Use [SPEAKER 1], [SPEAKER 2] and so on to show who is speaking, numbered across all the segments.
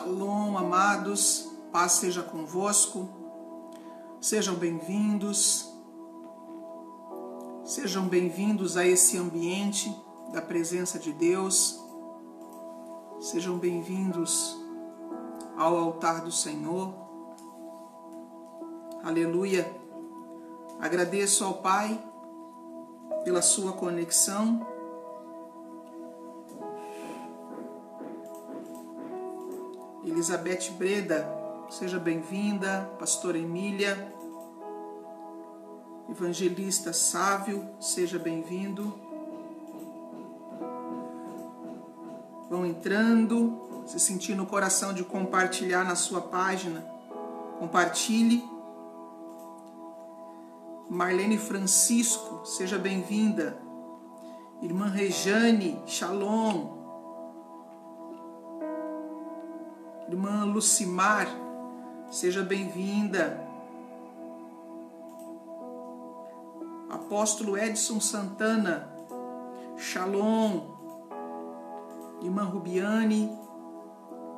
[SPEAKER 1] Shalom, amados, paz seja convosco, sejam bem-vindos a esse ambiente da presença de Deus, sejam bem-vindos ao altar do Senhor, aleluia. Agradeço ao Pai pela sua conexão, Elizabeth Breda, seja bem-vinda. Pastora Emília, Evangelista Sávio, seja bem-vindo. Vão entrando, se sentir no coração de compartilhar na sua página, compartilhe. Marlene Francisco, seja bem-vinda. Irmã Rejane, Shalom. Irmã Lucimar, seja bem-vinda. Apóstolo Edson Santana, Shalom. Irmã Rubiane,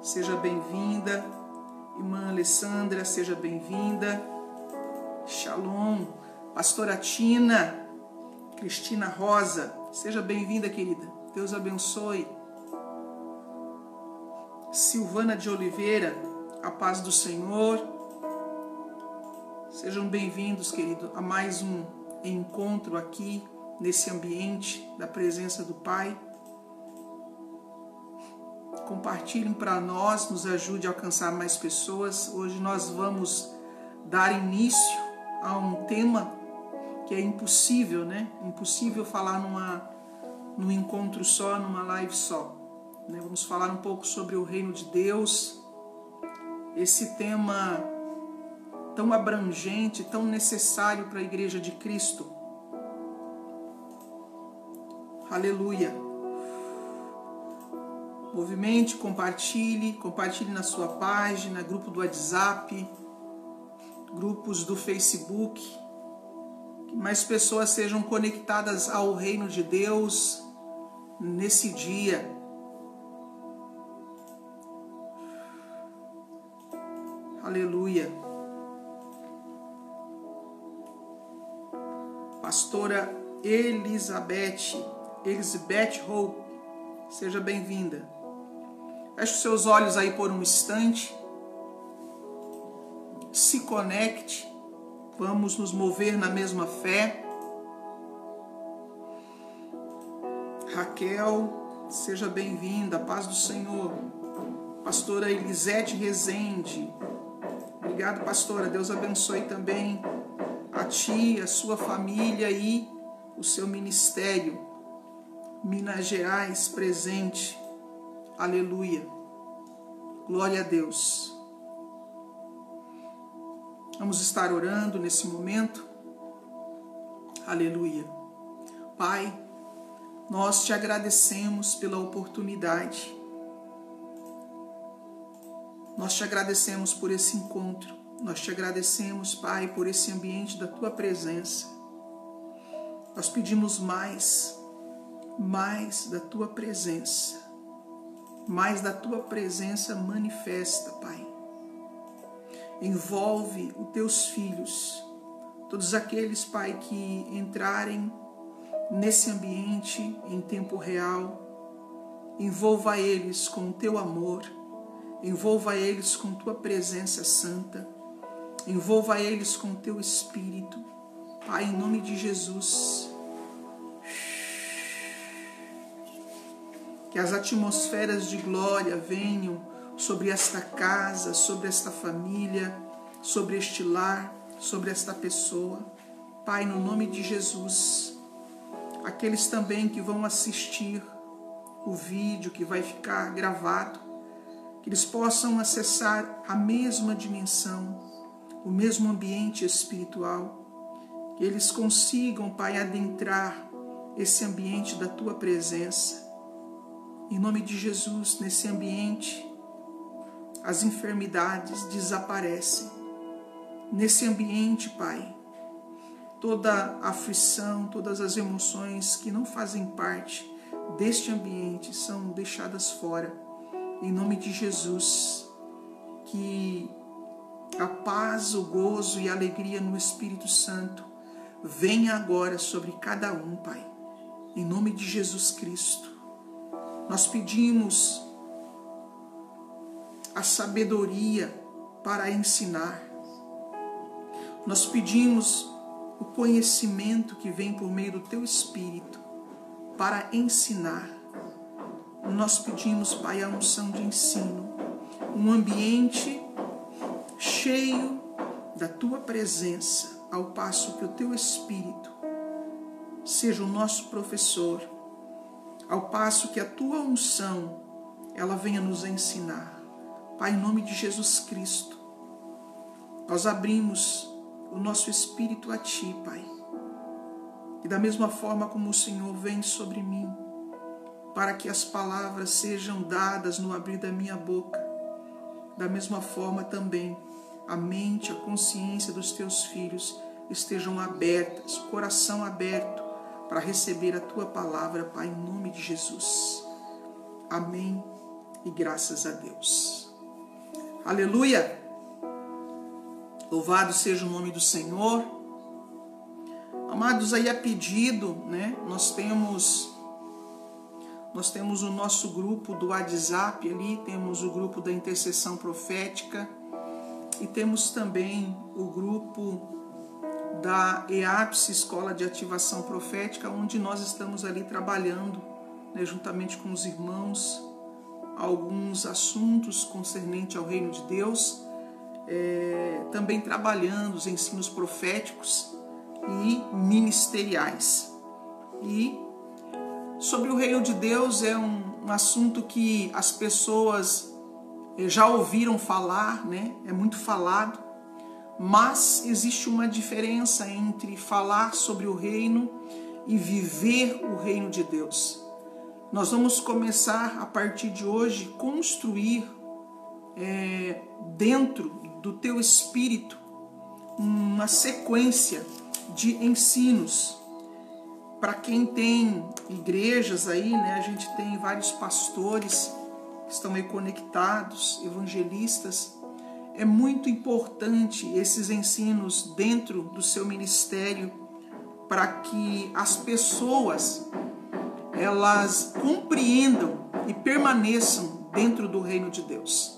[SPEAKER 1] seja bem-vinda. Irmã Alessandra, seja bem-vinda. Shalom. Pastora Tina, Cristina Rosa, seja bem-vinda, querida. Deus abençoe. Silvana de Oliveira, a paz do Senhor. Sejam bem-vindos, querido, a mais um encontro aqui, nesse ambiente da presença do Pai. Compartilhem para nós, nos ajude a alcançar mais pessoas. Hoje nós vamos dar início a um tema que é impossível, né? Impossível falar num encontro só, numa live só. Vamos falar um pouco sobre o reino de Deus, esse tema tão abrangente, tão necessário para a Igreja de Cristo. Aleluia! Movimente, compartilhe na sua página, grupo do WhatsApp, grupos do Facebook, que mais pessoas sejam conectadas ao reino de Deus nesse dia. Aleluia. Pastora Elizabeth Hope, seja bem-vinda. Feche os seus olhos aí por um instante. Se conecte. Vamos nos mover na mesma fé. Raquel, seja bem-vinda. Paz do Senhor. Pastora Elisete Rezende. Obrigado, pastora. Deus abençoe também a ti, a sua família e o seu ministério. Minas Gerais presente. Aleluia. Glória a Deus. Vamos estar orando nesse momento. Aleluia. Pai, nós te agradecemos pela oportunidade. Nós te agradecemos por esse encontro. Nós te agradecemos, Pai, por esse ambiente da Tua presença. Nós pedimos mais da Tua presença. Mais da Tua presença manifesta, Pai. Envolve os Teus filhos. Todos aqueles, Pai, que entrarem nesse ambiente em tempo real. Envolva eles com o Teu amor. Envolva eles com Tua presença santa. Envolva eles com Teu Espírito. Pai, em nome de Jesus. Que as atmosferas de glória venham sobre esta casa, sobre esta família, sobre este lar, sobre esta pessoa. Pai, no nome de Jesus. Aqueles também que vão assistir o vídeo que vai ficar gravado, que eles possam acessar a mesma dimensão, o mesmo ambiente espiritual, que eles consigam, Pai, adentrar esse ambiente da Tua presença. Em nome de Jesus, nesse ambiente, as enfermidades desaparecem. Nesse ambiente, Pai, toda aflição, todas as emoções que não fazem parte deste ambiente são deixadas fora. Em nome de Jesus, que a paz, o gozo e a alegria no Espírito Santo venha agora sobre cada um, Pai. Em nome de Jesus Cristo. Nós pedimos a sabedoria para ensinar. Nós pedimos o conhecimento que vem por meio do Teu Espírito para ensinar. Nós pedimos, Pai, a unção de ensino, um ambiente cheio da Tua presença, ao passo que o Teu Espírito seja o nosso professor, ao passo que a Tua unção, ela venha nos ensinar. Pai, em nome de Jesus Cristo, nós abrimos o nosso espírito a Ti, Pai. E da mesma forma como o Senhor vem sobre mim, para que as palavras sejam dadas no abrir da minha boca, da mesma forma também a mente, a consciência dos Teus filhos estejam abertas, coração aberto para receber a Tua palavra, Pai, em nome de Jesus. Amém e graças a Deus. Aleluia! Louvado seja o nome do Senhor. Amados, aí a pedido, né? Nós temos o nosso grupo do WhatsApp ali, temos o grupo da intercessão profética e temos também o grupo da EAPS, Escola de Ativação Profética, onde nós estamos ali trabalhando, né, juntamente com os irmãos, alguns assuntos concernentes ao reino de Deus, também trabalhando os ensinos proféticos e ministeriais. E sobre o reino de Deus é um assunto que as pessoas já ouviram falar, né? É muito falado, mas existe uma diferença entre falar sobre o reino e viver o reino de Deus. Nós vamos começar a partir de hoje construir dentro do teu espírito uma sequência de ensinos. Para quem tem igrejas aí, né, a gente tem vários pastores que estão aí conectados, evangelistas. É muito importante esses ensinos dentro do seu ministério para que as pessoas elas compreendam e permaneçam dentro do reino de Deus.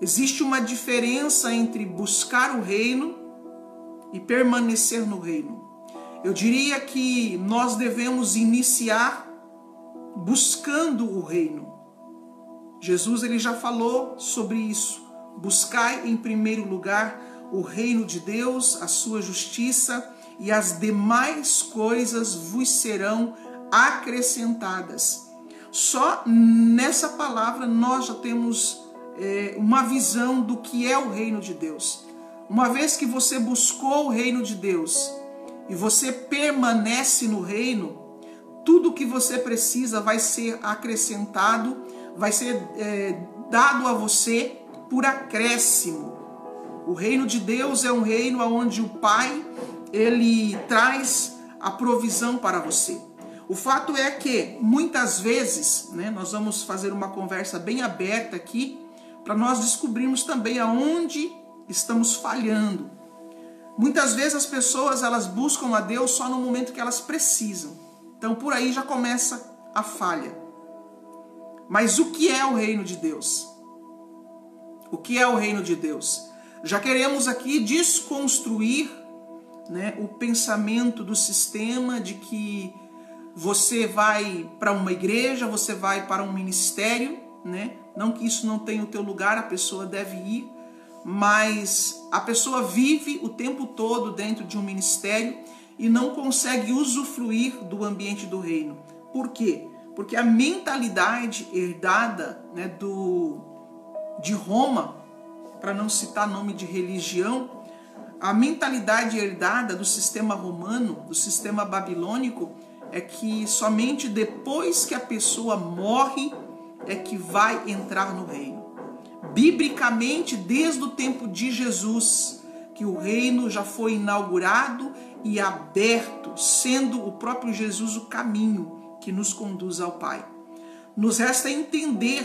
[SPEAKER 1] Existe uma diferença entre buscar o reino e permanecer no reino. Eu diria que nós devemos iniciar buscando o reino. Jesus ele já falou sobre isso. Buscai em primeiro lugar o reino de Deus, a sua justiça, e as demais coisas vos serão acrescentadas. Só nessa palavra nós já temos uma visão do que é o reino de Deus. Uma vez que você buscou o reino de Deus e você permanece no reino, tudo que você precisa vai ser acrescentado, vai ser dado a você por acréscimo. O reino de Deus é um reino onde o Pai ele traz a provisão para você. O fato é que muitas vezes, né, nós vamos fazer uma conversa bem aberta aqui para nós descobrirmos também aonde estamos falhando. Muitas vezes as pessoas elas buscam a Deus só no momento que elas precisam. Então por aí já começa a falha. Mas o que é o reino de Deus? O que é o reino de Deus? Já queremos aqui desconstruir, né, o pensamento do sistema de que você vai para uma igreja, você vai para um ministério, né? Não que isso não tenha o teu lugar, a pessoa deve ir, mas a pessoa vive o tempo todo dentro de um ministério e não consegue usufruir do ambiente do reino. Por quê? Porque a mentalidade herdada, né, de Roma, para não citar nome de religião, a mentalidade herdada do sistema romano, do sistema babilônico, é que somente depois que a pessoa morre é que vai entrar no reino. Biblicamente, desde o tempo de Jesus, que o reino já foi inaugurado e aberto, sendo o próprio Jesus o caminho que nos conduz ao Pai. Nos resta entender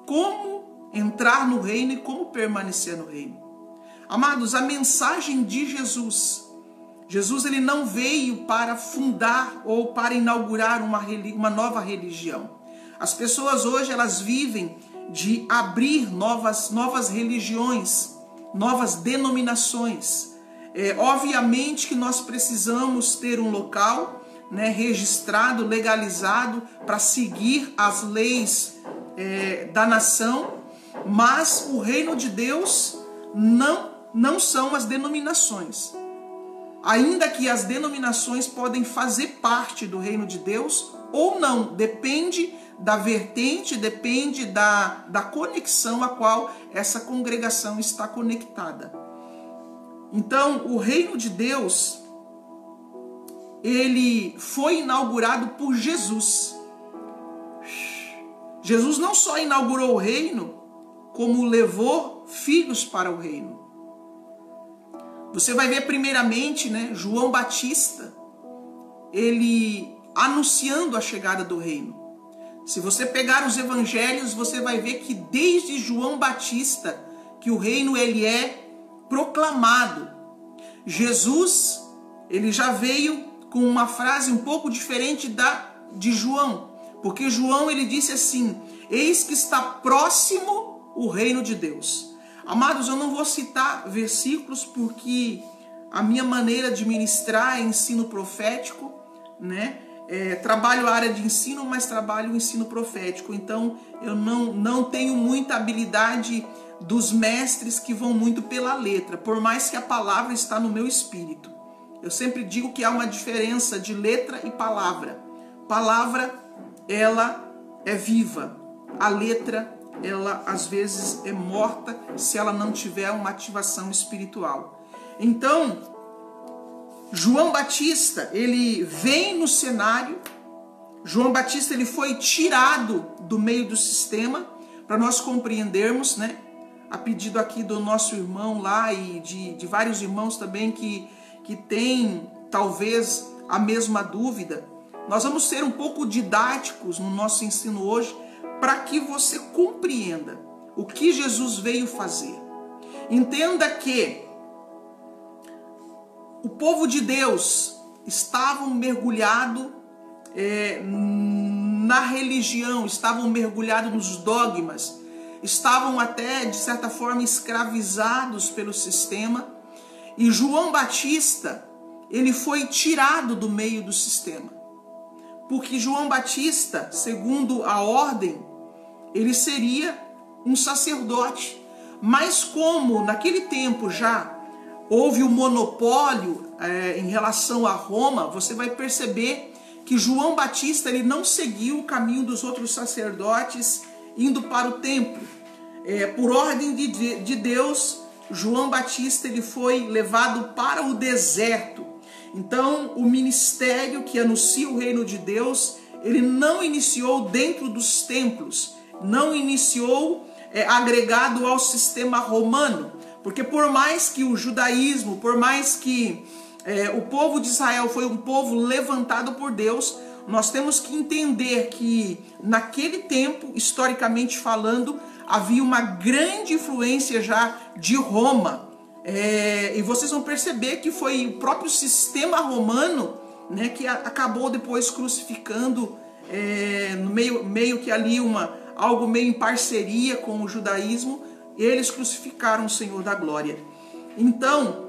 [SPEAKER 1] como entrar no reino e como permanecer no reino. Amados, a mensagem de Jesus, ele não veio para fundar ou para inaugurar uma nova religião. As pessoas hoje, elas vivem de abrir novas religiões, novas denominações. Obviamente que nós precisamos ter um local, né, registrado, legalizado, para seguir as leis da nação, mas o reino de Deus não são as denominações. Ainda que as denominações podem fazer parte do reino de Deus ou não, depende da vertente, depende da conexão a qual essa congregação está conectada. Então, o reino de Deus, ele foi inaugurado por Jesus. Jesus não só inaugurou o reino, como levou filhos para o reino. Você vai ver primeiramente, né, João Batista, ele anunciando a chegada do reino. Se você pegar os evangelhos, você vai ver que desde João Batista, que o reino ele é proclamado. Jesus, ele já veio com uma frase um pouco diferente de João, porque João ele disse assim: eis que está próximo o reino de Deus. Amados, eu não vou citar versículos porque a minha maneira de ministrar é ensino profético, né? Trabalho a área de ensino, mas trabalho o ensino profético. Então eu não tenho muita habilidade dos mestres que vão muito pela letra, por mais que a palavra está no meu espírito. Eu sempre digo que há uma diferença de letra e palavra. Palavra, ela é viva. A letra, ela às vezes é morta se ela não tiver uma ativação espiritual. Então, João Batista, ele vem no cenário. João Batista, ele foi tirado do meio do sistema, para nós compreendermos, né? A pedido aqui do nosso irmão lá e de vários irmãos também que têm talvez a mesma dúvida. Nós vamos ser um pouco didáticos no nosso ensino hoje, para que você compreenda o que Jesus veio fazer. Entenda que o povo de Deus estavam mergulhados na religião, estavam mergulhados nos dogmas, estavam até, de certa forma, escravizados pelo sistema. E João Batista, ele foi tirado do meio do sistema. Porque João Batista, segundo a ordem, ele seria um sacerdote. Mas como naquele tempo já houve um monopólio em relação a Roma, você vai perceber que João Batista ele não seguiu o caminho dos outros sacerdotes indo para o templo. Por ordem de Deus, João Batista ele foi levado para o deserto. Então, o ministério que anuncia o reino de Deus, ele não iniciou dentro dos templos, não iniciou agregado ao sistema romano, porque por mais que o judaísmo, por mais que o povo de Israel foi um povo levantado por Deus, nós temos que entender que naquele tempo, historicamente falando, havia uma grande influência já de Roma. E vocês vão perceber que foi o próprio sistema romano, né, que acabou depois crucificando, no meio que ali algo meio em parceria com o judaísmo, eles crucificaram o Senhor da glória. Então,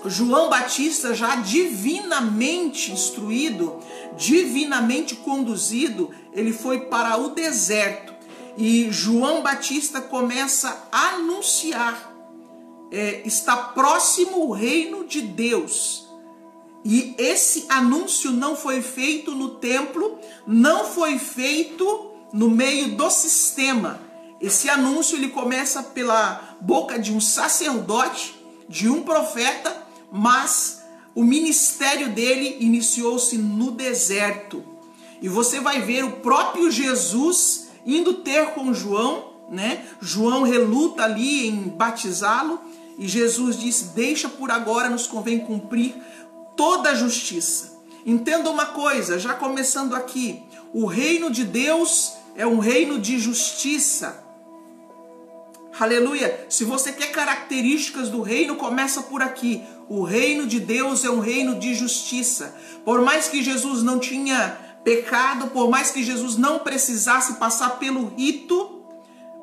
[SPEAKER 1] João Batista, já divinamente instruído, divinamente conduzido, ele foi para o deserto. E João Batista começa a anunciar: está próximo o reino de Deus. E esse anúncio não foi feito no templo, não foi feito no meio do sistema. Esse anúncio ele começa pela boca de um sacerdote, de um profeta, mas o ministério dele iniciou-se no deserto. E você vai ver o próprio Jesus indo ter com João, né? João reluta ali em batizá-lo, e Jesus diz: deixa por agora, nos convém cumprir toda a justiça. Entenda uma coisa, já começando aqui: o reino de Deus é um reino de justiça. Aleluia! Se você quer características do reino, começa por aqui. O reino de Deus é um reino de justiça. Por mais que Jesus não tinha pecado, por mais que Jesus não precisasse passar pelo rito,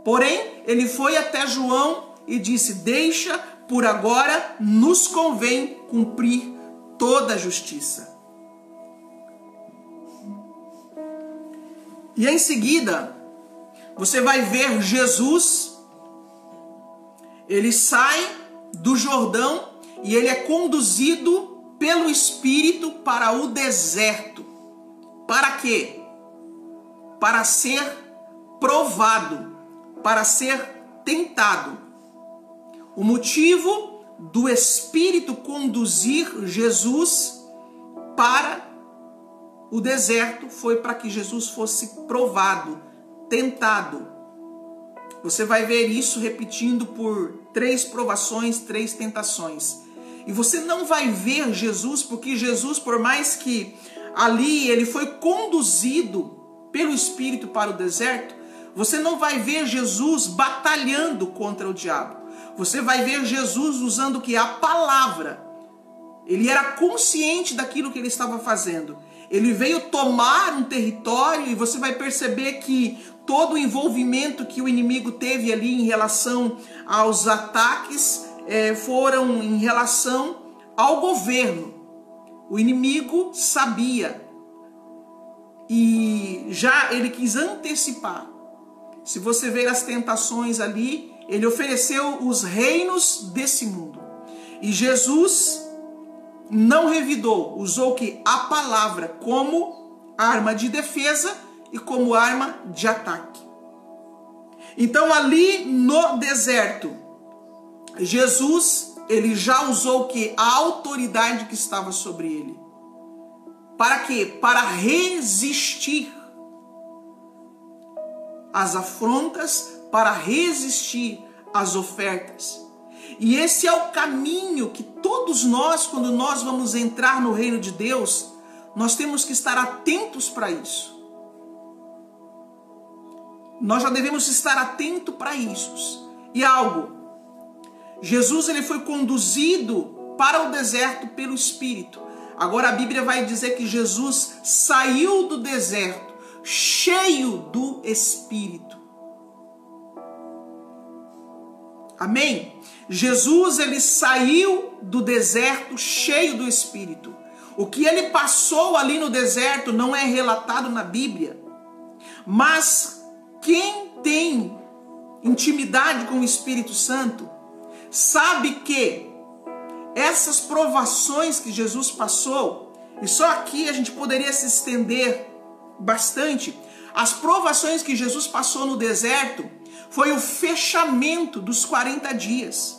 [SPEAKER 1] porém, ele foi até João e disse: deixa, por agora nos convém cumprir toda a justiça. E em seguida, você vai ver Jesus, ele sai do Jordão e ele é conduzido pelo Espírito para o deserto. Para quê? Para ser provado, para ser tentado. O motivo do Espírito conduzir Jesus para o deserto foi para que Jesus fosse provado, tentado. Você vai ver isso repetindo por 3 provações, 3 tentações. E você não vai ver Jesus, porque Jesus, por mais que ali ele foi conduzido pelo Espírito para o deserto, você não vai ver Jesus batalhando contra o diabo. Você vai ver Jesus usando o que? A palavra. Ele era consciente daquilo que ele estava fazendo. Ele veio tomar um território e você vai perceber que todo o envolvimento que o inimigo teve ali em relação aos ataques foram em relação ao governo. O inimigo sabia e já ele quis antecipar. Se você ver as tentações ali, ele ofereceu os reinos desse mundo. E Jesus não revidou, usou que a palavra como arma de defesa e como arma de ataque. Então ali no deserto, Jesus, ele já usou que a autoridade que estava sobre ele. Para quê? Para resistir às afrontas, para resistir às ofertas. E esse é o caminho que todos nós, quando nós vamos entrar no reino de Deus, nós temos que estar atentos para isso. Nós já devemos estar atentos para isso. E algo, Jesus ele foi conduzido para o deserto pelo Espírito. Agora a Bíblia vai dizer que Jesus saiu do deserto cheio do Espírito. Amém? Jesus ele saiu do deserto cheio do Espírito. O que ele passou ali no deserto não é relatado na Bíblia. Mas quem tem intimidade com o Espírito Santo sabe que essas provações que Jesus passou, e só aqui a gente poderia se estender bastante, as provações que Jesus passou no deserto foi o fechamento dos 40 dias.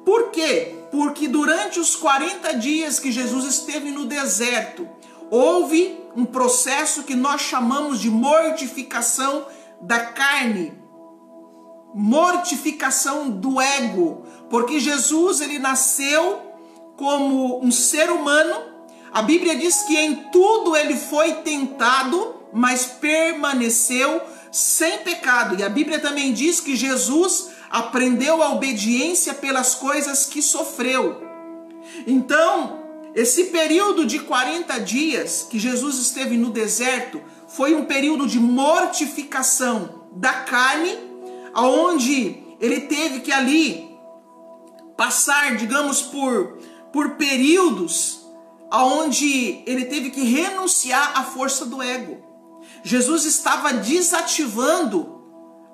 [SPEAKER 1] Por quê? Porque durante os 40 dias que Jesus esteve no deserto, houve um processo que nós chamamos de mortificação da carne, mortificação do ego, porque Jesus ele nasceu como um ser humano. A Bíblia diz que em tudo ele foi tentado, mas permaneceu sem pecado. E a Bíblia também diz que Jesus aprendeu a obediência pelas coisas que sofreu. Então, esse período de 40 dias que Jesus esteve no deserto foi um período de mortificação da carne, onde ele teve que ali passar, digamos, por períodos onde ele teve que renunciar à força do ego. Jesus estava desativando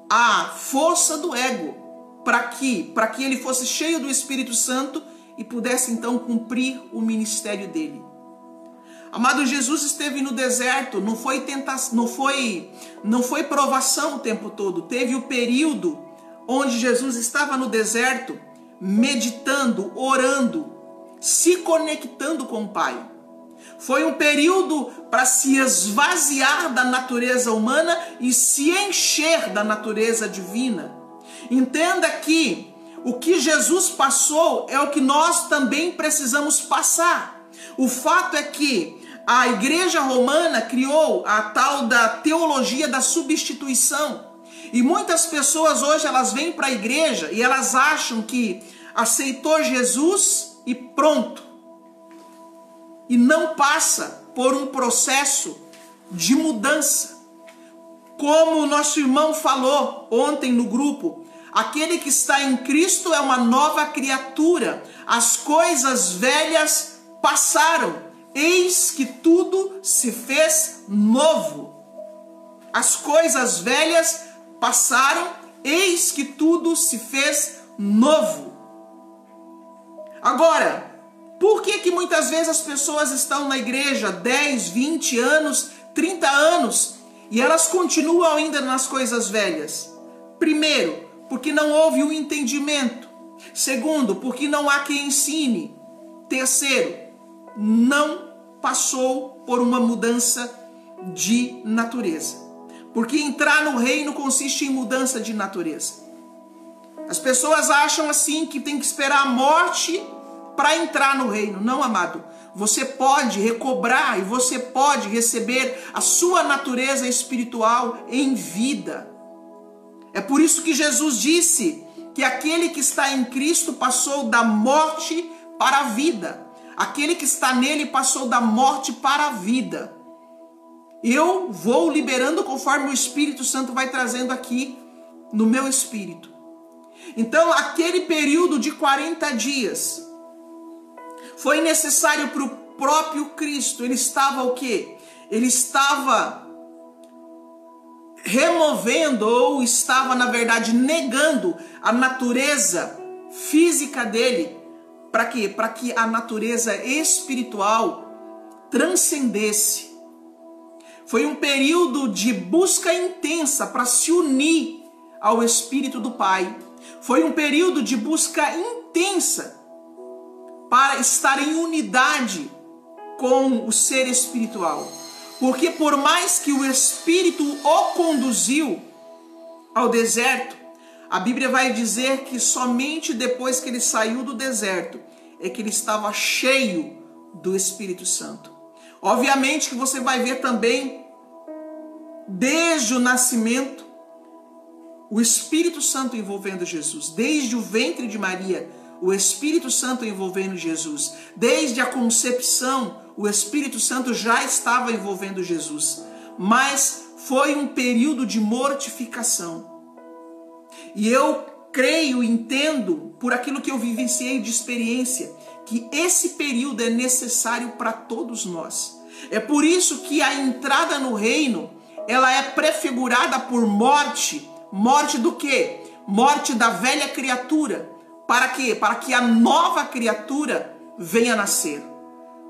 [SPEAKER 1] a força do ego para que ele fosse cheio do Espírito Santo e pudesse então cumprir o ministério dele. Amado, Jesus esteve no deserto, não foi provação o tempo todo. Teve o período onde Jesus estava no deserto, meditando, orando, se conectando com o Pai. Foi um período para se esvaziar da natureza humana e se encher da natureza divina. Entenda que o que Jesus passou é o que nós também precisamos passar. O fato é que a Igreja Romana criou a tal da teologia da substituição. E muitas pessoas hoje elas vêm para a igreja e elas acham que aceitou Jesus e pronto. E não passa por um processo de mudança. Como o nosso irmão falou ontem no grupo, aquele que está em Cristo é uma nova criatura. As coisas velhas passaram, eis que tudo se fez novo. As coisas velhas passaram, eis que tudo se fez novo. Agora, por que muitas vezes as pessoas estão na igreja 10, 20 anos, 30 anos e elas continuam ainda nas coisas velhas? Primeiro, porque não houve um entendimento. Segundo, porque não há quem ensine. Terceiro, não passou por uma mudança de natureza. Porque entrar no reino consiste em mudança de natureza. As pessoas acham assim que tem que esperar a morte para entrar no reino. Não, amado. Você pode recobrar e você pode receber a sua natureza espiritual em vida. É por isso que Jesus disse que aquele que está em Cristo passou da morte para a vida. Aquele que está nele passou da morte para a vida. Eu vou liberando conforme o Espírito Santo vai trazendo aqui no meu espírito. Então, aquele período de 40 dias foi necessário para o próprio Cristo. Ele estava o quê? Ele estava removendo ou estava, na verdade, negando a natureza física dele. Para quê? Para que a natureza espiritual transcendesse. Foi um período de busca intensa para se unir ao Espírito do Pai. Foi um período de busca intensa para estar em unidade com o ser espiritual. Porque por mais que o Espírito o conduziu ao deserto, a Bíblia vai dizer que somente depois que ele saiu do deserto é que ele estava cheio do Espírito Santo. Obviamente que você vai ver também, desde o nascimento, o Espírito Santo envolvendo Jesus. Desde o ventre de Maria, o Espírito Santo envolvendo Jesus. Desde a concepção, o Espírito Santo já estava envolvendo Jesus. Mas foi um período de mortificação. E eu creio, entendo, por aquilo que eu vivenciei de experiência, que esse período é necessário para todos nós. É por isso que a entrada no reino, ela é prefigurada por morte. Morte do quê? Morte da velha criatura. Para quê? Para que a nova criatura venha nascer.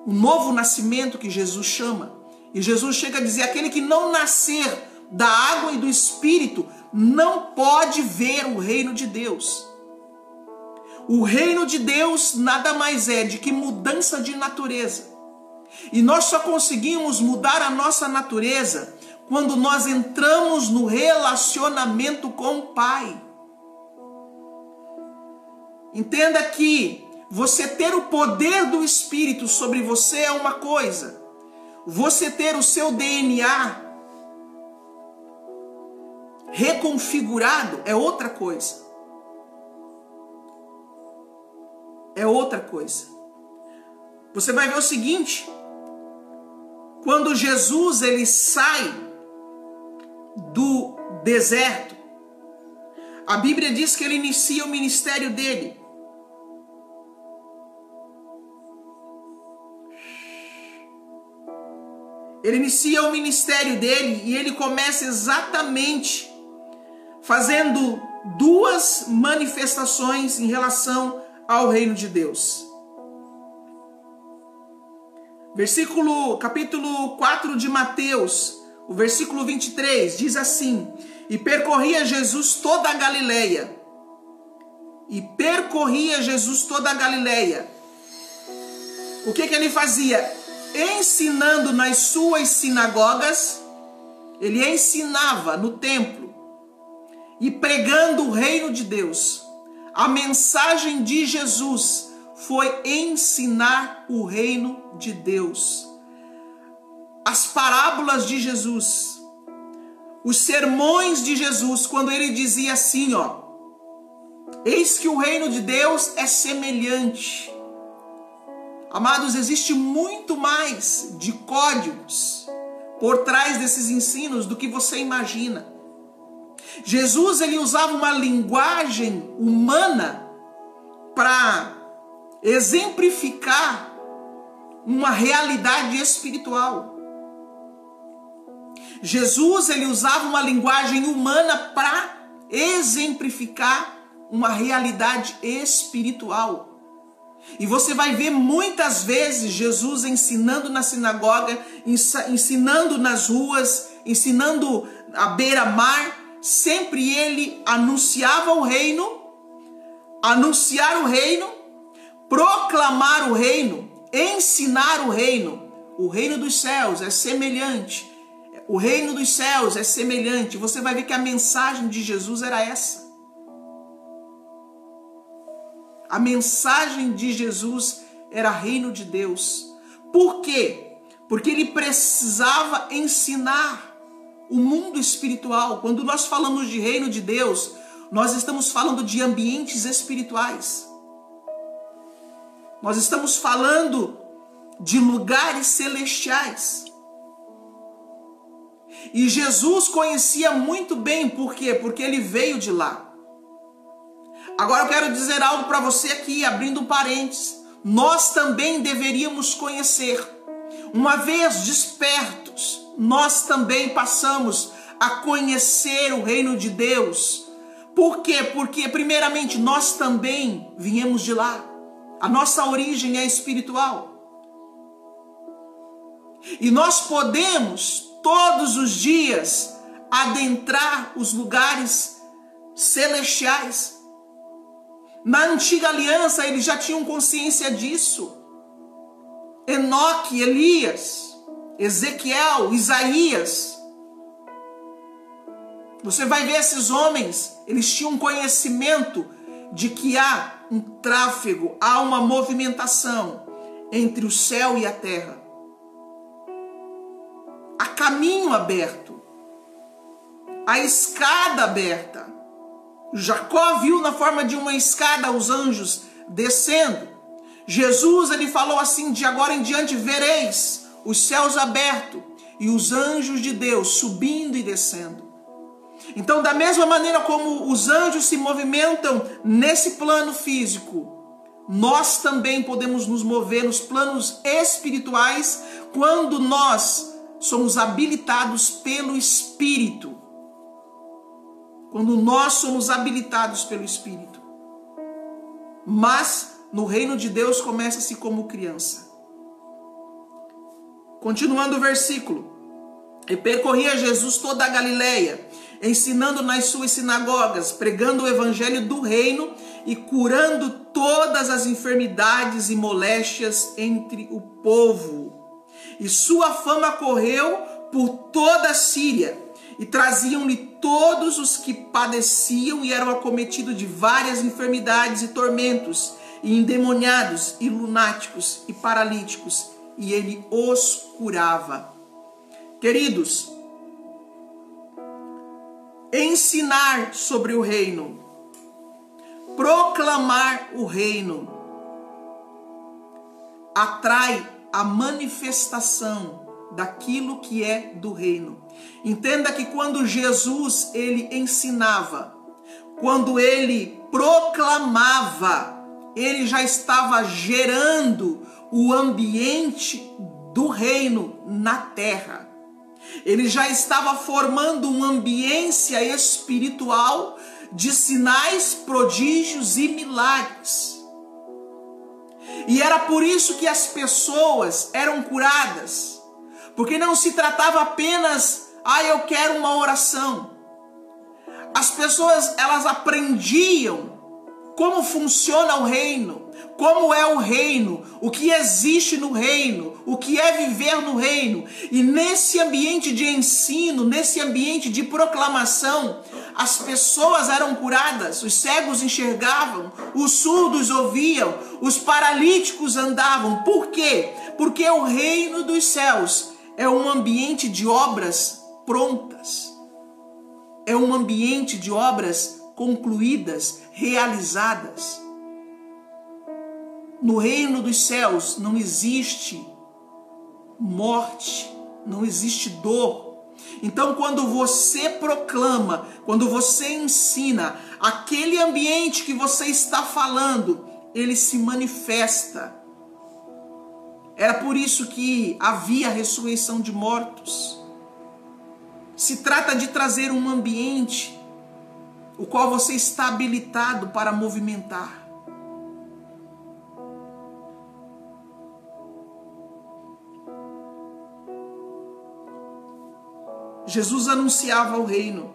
[SPEAKER 1] O novo nascimento que Jesus chama. E Jesus chega a dizer, aquele que não nascer da água e do Espírito não pode ver o reino de Deus. O reino de Deus nada mais é de que mudança de natureza. E nós só conseguimos mudar a nossa natureza quando nós entramos no relacionamento com o Pai. Entenda que você ter o poder do Espírito sobre você é uma coisa. Você ter o seu DNA reconfigurado é outra coisa. É outra coisa. Você vai ver o seguinte, quando Jesus ele sai do deserto, a Bíblia diz que ele inicia o ministério dele. Ele inicia o ministério dele e ele começa exatamente fazendo duas manifestações em relação ao reino de Deus. Capítulo 4 de Mateus, o versículo 23, diz assim: E percorria Jesus toda a Galileia. O que ele fazia? Ensinando nas suas sinagogas, ele ensinava no templo e pregando o reino de Deus. A mensagem de Jesus foi ensinar o reino de Deus. As parábolas de Jesus, os sermões de Jesus, quando ele dizia assim, ó: eis que o reino de Deus é semelhante. Amados, existe muito mais de códigos por trás desses ensinos do que você imagina. Jesus, ele usava uma linguagem humana para exemplificar uma realidade espiritual. Jesus, ele usava uma linguagem humana para exemplificar uma realidade espiritual. E você vai ver muitas vezes Jesus ensinando na sinagoga, ensinando nas ruas, ensinando à beira-mar. Sempre ele anunciava o reino, anunciar o reino, proclamar o reino, ensinar o reino. O reino dos céus é semelhante. O reino dos céus é semelhante. Você vai ver que a mensagem de Jesus era essa. A mensagem de Jesus era reino de Deus. Por quê? Porque ele precisava ensinar o mundo espiritual. Quando nós falamos de reino de Deus, nós estamos falando de ambientes espirituais. Nós estamos falando de lugares celestiais. E Jesus conhecia muito bem, por quê? Porque ele veio de lá. Agora eu quero dizer algo para você aqui, abrindo um parênteses. Nós também deveríamos conhecer. Uma vez despertos, nós também passamos a conhecer o reino de Deus. Por quê? Porque primeiramente nós também viemos de lá. A nossa origem é espiritual. E nós podemos todos os dias adentrar os lugares celestiais. Na antiga aliança eles já tinham consciência disso. Enoque, Elias, Ezequiel, Isaías. Você vai ver esses homens, eles tinham conhecimento de que há um tráfego, há uma movimentação entre o céu e a terra. Há caminho aberto, há escada aberta. Jacó viu na forma de uma escada os anjos descendo. Jesus, ele falou assim: de agora em diante vereis os céus abertos e os anjos de Deus subindo e descendo. Então, da mesma maneira como os anjos se movimentam nesse plano físico, nós também podemos nos mover nos planos espirituais quando nós somos habilitados pelo Espírito. Quando nós somos habilitados pelo Espírito. Mas no reino de Deus começa-se como criança. Continuando o versículo. E percorria Jesus toda a Galileia, ensinando nas suas sinagogas, pregando o evangelho do reino e curando todas as enfermidades e moléstias entre o povo. E sua fama correu por toda a Síria, e traziam-lhe todos os que padeciam e eram acometidos de várias enfermidades e tormentos, e endemoniados, e lunáticos, e paralíticos, e ele os curava. Queridos, ensinar sobre o reino, proclamar o reino, atrai a manifestação daquilo que é do reino. Entenda que quando Jesus ele ensinava, quando ele proclamava, ele já estava gerando o ambiente do reino na terra. Ele já estava formando uma ambiência espiritual de sinais, prodígios e milagres. E era por isso que as pessoas eram curadas, porque não se tratava apenas, eu quero uma oração. As pessoas, elas aprendiam como funciona o reino, como é o reino, o que existe no reino, o que é viver no reino. E nesse ambiente de ensino, nesse ambiente de proclamação, as pessoas eram curadas, os cegos enxergavam, os surdos ouviam, os paralíticos andavam. Por quê? Porque o reino dos céus é um ambiente de obras prontas. é um ambiente de obras concluídas, realizadas. No reino dos céus não existe morte, não existe dor. Então, quando você proclama, quando você ensina, aquele ambiente que você está falando, ele se manifesta. Era por isso que havia a ressurreição de mortos. Se trata de trazer um ambiente o qual você está habilitado para movimentar. Jesus anunciava o reino.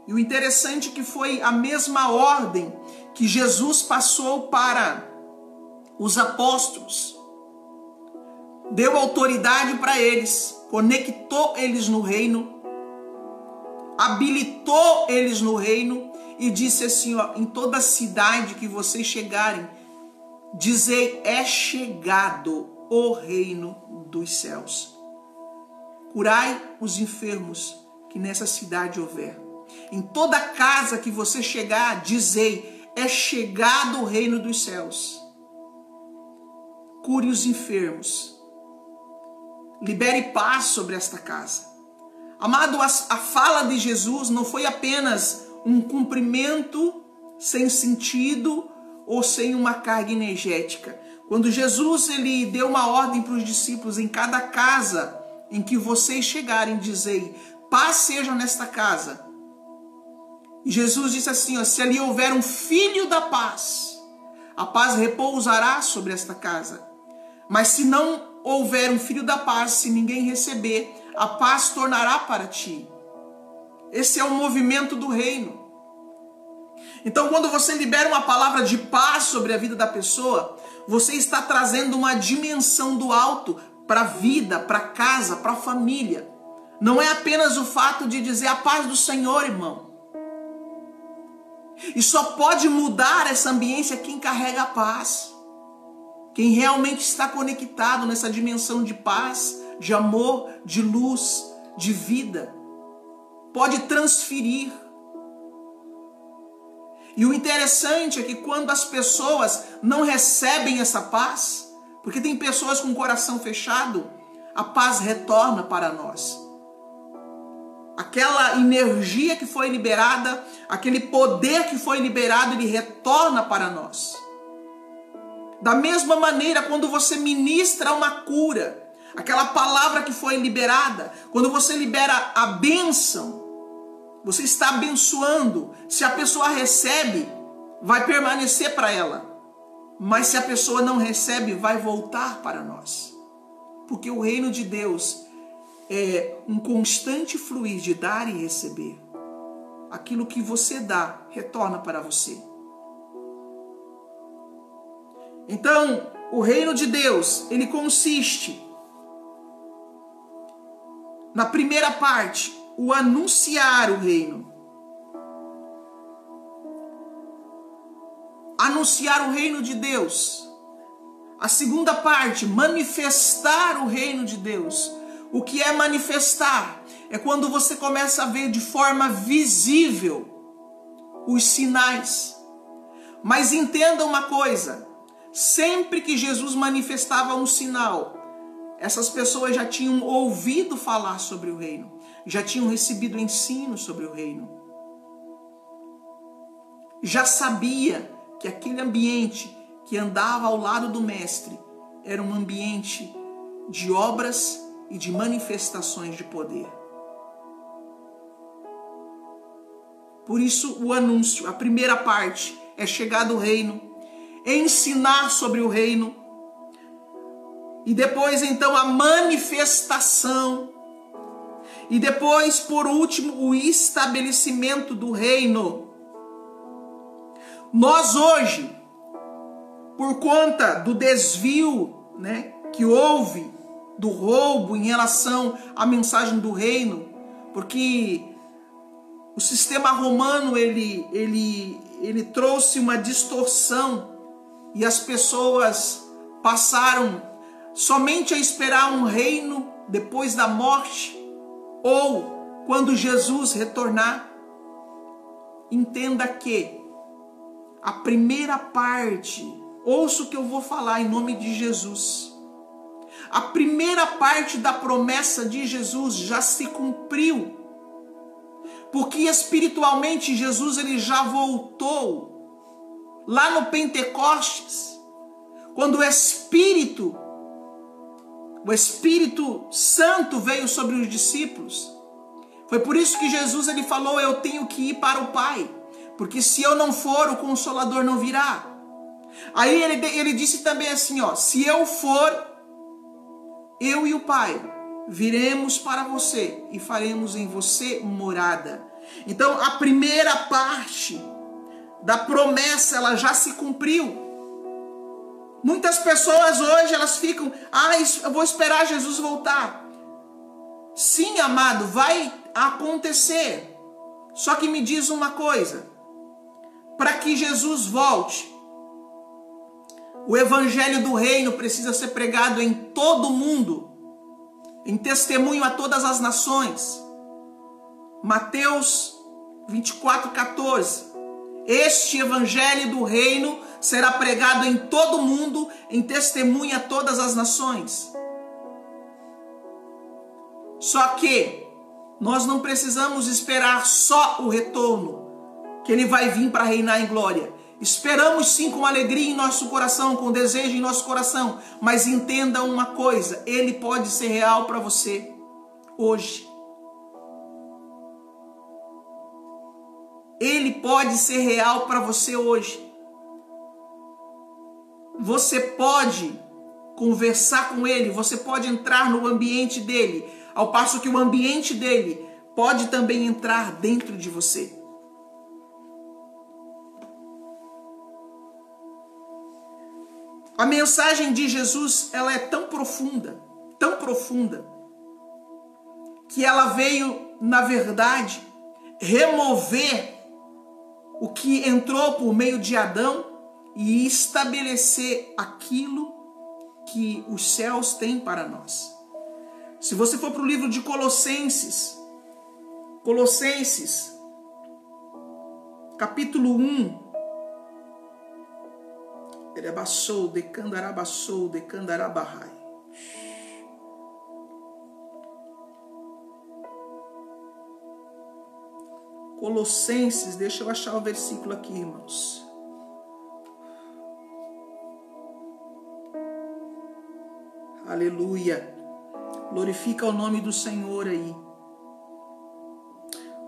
[SPEAKER 1] E o interessante é que foi a mesma ordem que Jesus passou para os apóstolos. Deu autoridade para eles, conectou eles no reino, habilitou eles no reino e disse assim, ó, em toda cidade que vocês chegarem, dizei, é chegado o reino dos céus. Curai os enfermos que nessa cidade houver. Em toda casa que você chegar, dizei, é chegado o reino dos céus. Cure os enfermos. Libere paz sobre esta casa. Amado, a fala de Jesus não foi apenas um cumprimento sem sentido ou sem uma carga energética. Quando Jesus ele deu uma ordem para os discípulos, em cada casa em que vocês chegarem, dizei, paz seja nesta casa. E Jesus disse assim, ó, se ali houver um filho da paz, a paz repousará sobre esta casa. Mas se não houver um filho da paz, se ninguém receber, a paz tornará para ti. Esse é o movimento do reino. Então, quando você libera uma palavra de paz sobre a vida da pessoa, você está trazendo uma dimensão do alto para a vida, para a casa, para a família. Não é apenas o fato de dizer a paz do Senhor, irmão. E só pode mudar essa ambiência quem carrega a paz. Quem realmente está conectado nessa dimensão de paz, de amor, de luz, de vida. Pode transferir. E o interessante é que quando as pessoas não recebem essa paz, porque tem pessoas com o coração fechado, a paz retorna para nós. Aquela energia que foi liberada, aquele poder que foi liberado, ele retorna para nós. Da mesma maneira, quando você ministra uma cura, aquela palavra que foi liberada, quando você libera a bênção, você está abençoando. Se a pessoa recebe, vai permanecer para ela. Mas se a pessoa não recebe, vai voltar para nós. Porque o reino de Deus é um constante fluir de dar e receber. Aquilo que você dá, retorna para você. Então, o reino de Deus, ele consiste, na primeira parte, o anunciar o reino. Anunciar o reino de Deus. A segunda parte, manifestar o reino de Deus. O que é manifestar? É quando você começa a ver de forma visível os sinais. Mas entenda uma coisa, sempre que Jesus manifestava um sinal, essas pessoas já tinham ouvido falar sobre o reino, já tinham recebido ensino sobre o reino. Já sabia que aquele ambiente que andava ao lado do mestre era um ambiente de obras e de manifestações de poder. Por isso o anúncio, a primeira parte, é chegar do reino, ensinar sobre o reino, e depois então a manifestação, e depois, por último, o estabelecimento do reino. Nós hoje, por conta do desvio, que houve, do roubo em relação à mensagem do reino, porque o sistema romano ele trouxe uma distorção e as pessoas passaram somente a esperar um reino depois da morte ou quando Jesus retornar. entenda que a primeira parte, ouça o que eu vou falar em nome de Jesus. A primeira parte da promessa de Jesus já se cumpriu. Porque espiritualmente Jesus ele já voltou lá no Pentecostes, quando o Espírito Santo veio sobre os discípulos. Foi por isso que Jesus ele falou: eu tenho que ir para o Pai, porque se eu não for, o Consolador não virá. Aí ele disse também assim, ó: se eu for, eu e o Pai viremos para você e faremos em você morada. Então a primeira parte da promessa ela já se cumpriu. Muitas pessoas hoje elas ficam: eu vou esperar Jesus voltar. Sim, amado, vai acontecer. Só que me diz uma coisa: para que Jesus volte, o evangelho do reino precisa ser pregado em todo o mundo, em testemunho a todas as nações. Mateus 24:14. Este evangelho do reino será pregado em todo o mundo, em testemunho a todas as nações. Só que nós não precisamos esperar só o retorno, que ele vai vir para reinar em glória. Esperamos sim com alegria em nosso coração, com desejo em nosso coração, mas entenda uma coisa: ele pode ser real para você hoje. Ele pode ser real para você hoje. Você pode conversar com ele, você pode entrar no ambiente dele, ao passo que o ambiente dele pode também entrar dentro de você. A mensagem de Jesus, ela é tão profunda, que ela veio, na verdade, remover o que entrou por meio de Adão e estabelecer aquilo que os céus têm para nós. Se você for para o livro de Colossenses, capítulo 1, Colossenses, deixa eu achar o versículo aqui, irmãos. Aleluia. Glorifica o nome do Senhor aí.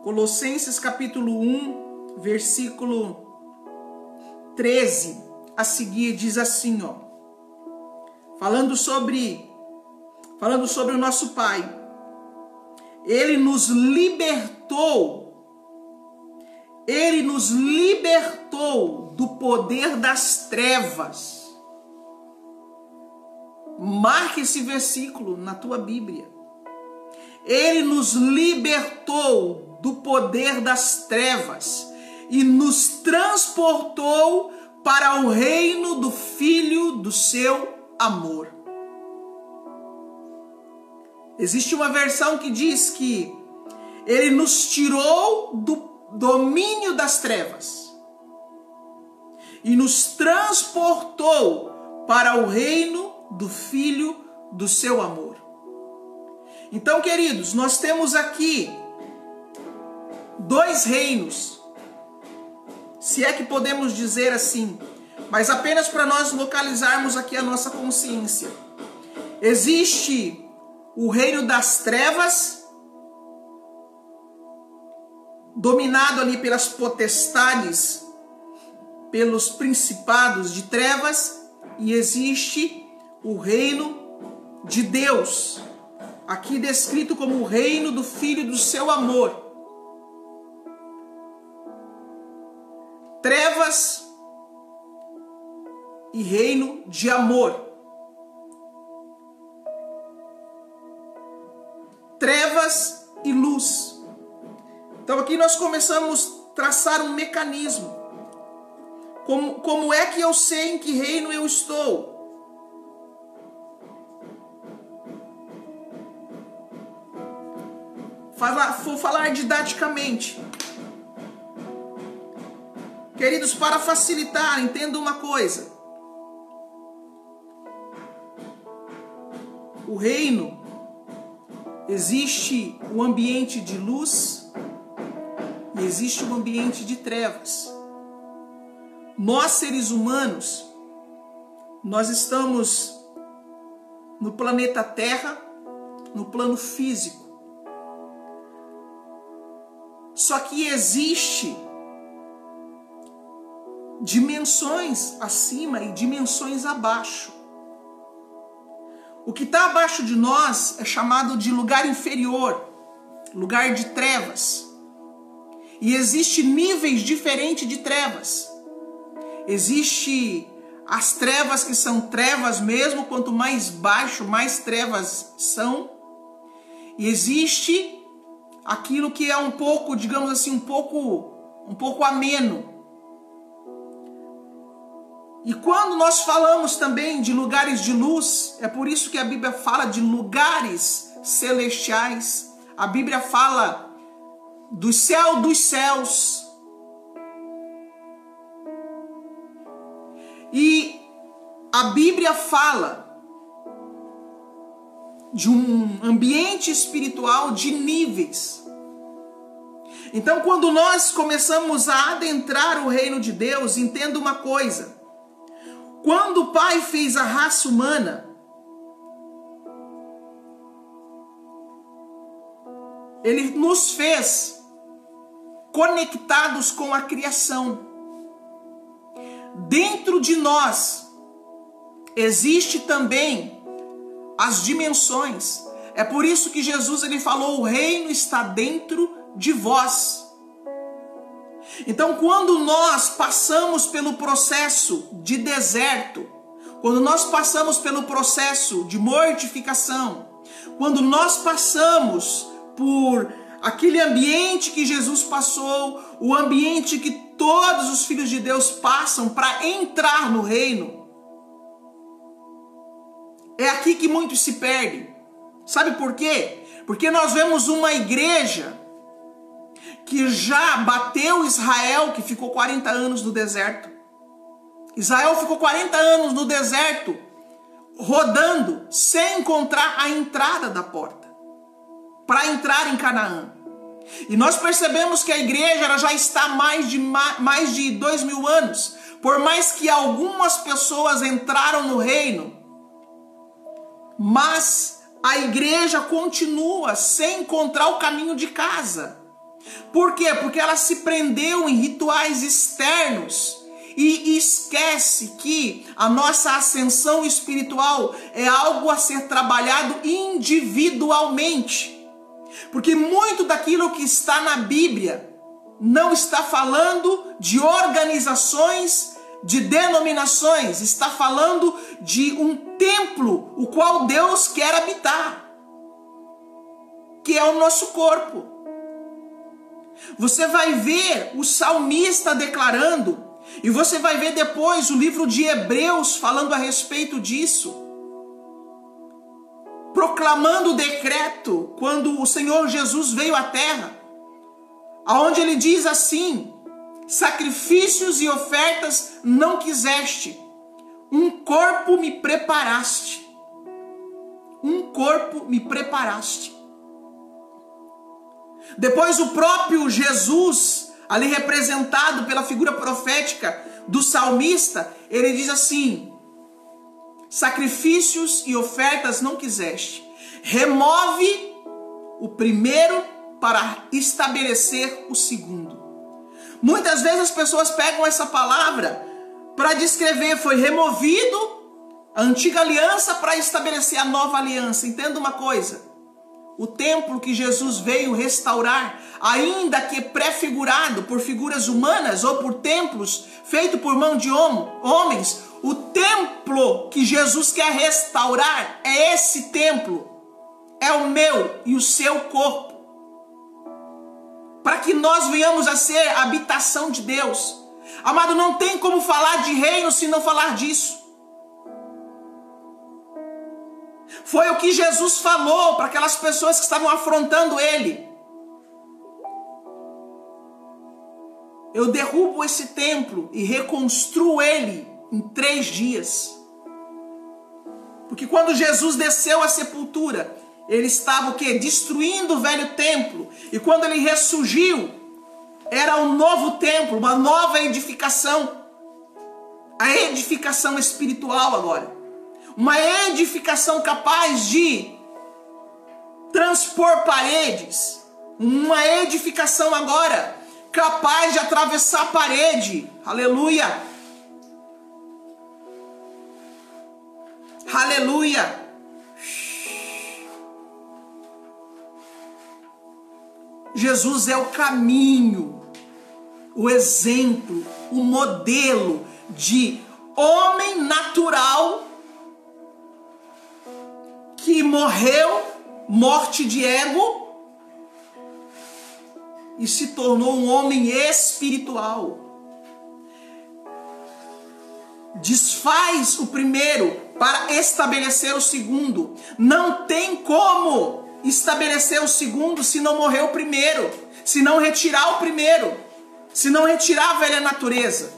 [SPEAKER 1] Colossenses capítulo 1, versículo 13. A seguir diz assim, ó. Falando sobre o nosso Pai. Ele nos libertou do poder das trevas. Marque esse versículo na tua Bíblia. Ele nos libertou do poder das trevas e nos transportou para o reino do Filho do seu amor. Existe uma versão que diz que ele nos tirou do domínio das trevas e nos transportou para o reino do Filho do seu amor. Então, queridos, nós temos aqui dois reinos, se é que podemos dizer assim, mas apenas para nós localizarmos aqui a nossa consciência. Existe o reino das trevas, dominado ali pelas potestades, pelos principados de trevas, e existe o reino de Deus, aqui descrito como o reino do Filho do seu amor. Trevas e reino de amor. Trevas e luz. Então aqui nós começamos a traçar um mecanismo. Como é que eu sei em que reino eu estou? Vou falar didaticamente. Queridos, para facilitar, entenda uma coisa. O reino, existe o ambiente de luz e existe o ambiente de trevas. Nós, seres humanos, nós estamos no planeta Terra, no plano físico. Só que existe dimensões acima e dimensões abaixo. O que está abaixo de nós é chamado de lugar inferior, lugar de trevas. E existe níveis diferentes de trevas. Existe as trevas que são trevas mesmo, quanto mais baixo, mais trevas são. E existe aquilo que é um pouco, digamos assim, um pouco ameno. E quando nós falamos também de lugares de luz, é por isso que a Bíblia fala de lugares celestiais. A Bíblia fala do céu dos céus. E a Bíblia fala de um ambiente espiritual de níveis. Então, quando nós começamos a adentrar o reino de Deus, entenda uma coisa. Quando o Pai fez a raça humana, Ele nos fez conectados com a criação. Dentro de nós existe também as dimensões. É por isso que Jesus ele falou: o reino está dentro de vós. Então, quando nós passamos pelo processo de deserto, quando nós passamos pelo processo de mortificação, quando nós passamos por aquele ambiente que Jesus passou, o ambiente que todos os filhos de Deus passam para entrar no reino, é aqui que muitos se perdem. Sabe por quê? Porque nós vemos uma igreja que já bateu Israel, que ficou 40 anos no deserto. Israel ficou 40 anos no deserto, rodando, sem encontrar a entrada da porta, para entrar em Canaã. E nós percebemos que a igreja ela já está há mais de 2000 anos. Por mais que algumas pessoas entraram no reino, mas a igreja continua sem encontrar o caminho de casa. Por quê? Porque ela se prendeu em rituais externos e esquece que a nossa ascensão espiritual é algo a ser trabalhado individualmente. Porque muito daquilo que está na Bíblia não está falando de organizações, de denominações, está falando de um templo o qual Deus quer habitar, que é o nosso corpo. Você vai ver o salmista declarando, e você vai ver depois o livro de Hebreus falando a respeito disso, proclamando o decreto quando o Senhor Jesus veio à terra, aonde ele diz assim: sacrifícios e ofertas não quiseste, um corpo me preparaste. Um corpo me preparaste. Depois o próprio Jesus, ali representado pela figura profética do salmista, ele diz assim: sacrifícios e ofertas não quiseste, remove o primeiro para estabelecer o segundo. Muitas vezes as pessoas pegam essa palavra para descrever, foi removido a antiga aliança para estabelecer a nova aliança. Entenda uma coisa: o templo que Jesus veio restaurar, ainda que prefigurado por figuras humanas ou por templos feitos por mão de homens, o templo que Jesus quer restaurar é esse templo, é o meu e o seu corpo, para que nós venhamos a ser a habitação de Deus. Amado, não tem como falar de reino se não falar disso. Foi o que Jesus falou para aquelas pessoas que estavam afrontando ele. Eu derrubo esse templo e reconstruo ele em 3 dias. Porque quando Jesus desceu à sepultura, ele estava o quê? Destruindo o velho templo. E quando ele ressurgiu, era um novo templo, uma nova edificação. A edificação espiritual agora. Uma edificação capaz de transpor paredes. Uma edificação agora capaz de atravessar a parede. Aleluia! Aleluia! Jesus é o caminho, o exemplo, o modelo de homem natural que morreu, morte de ego, e se tornou um homem espiritual. Desfaz o primeiro para estabelecer o segundo. Não tem como estabelecer o segundo se não morrer o primeiro, se não retirar o primeiro, se não retirar a velha natureza.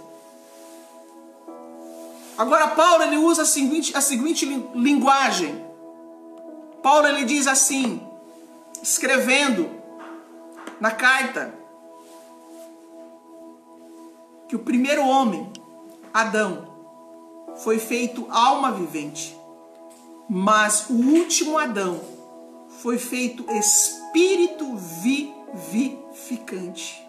[SPEAKER 1] Agora Paulo ele usa a seguinte linguagem. Paulo ele diz assim, escrevendo na carta, que o primeiro homem, Adão, foi feito alma vivente, mas o último Adão foi feito espírito vivificante.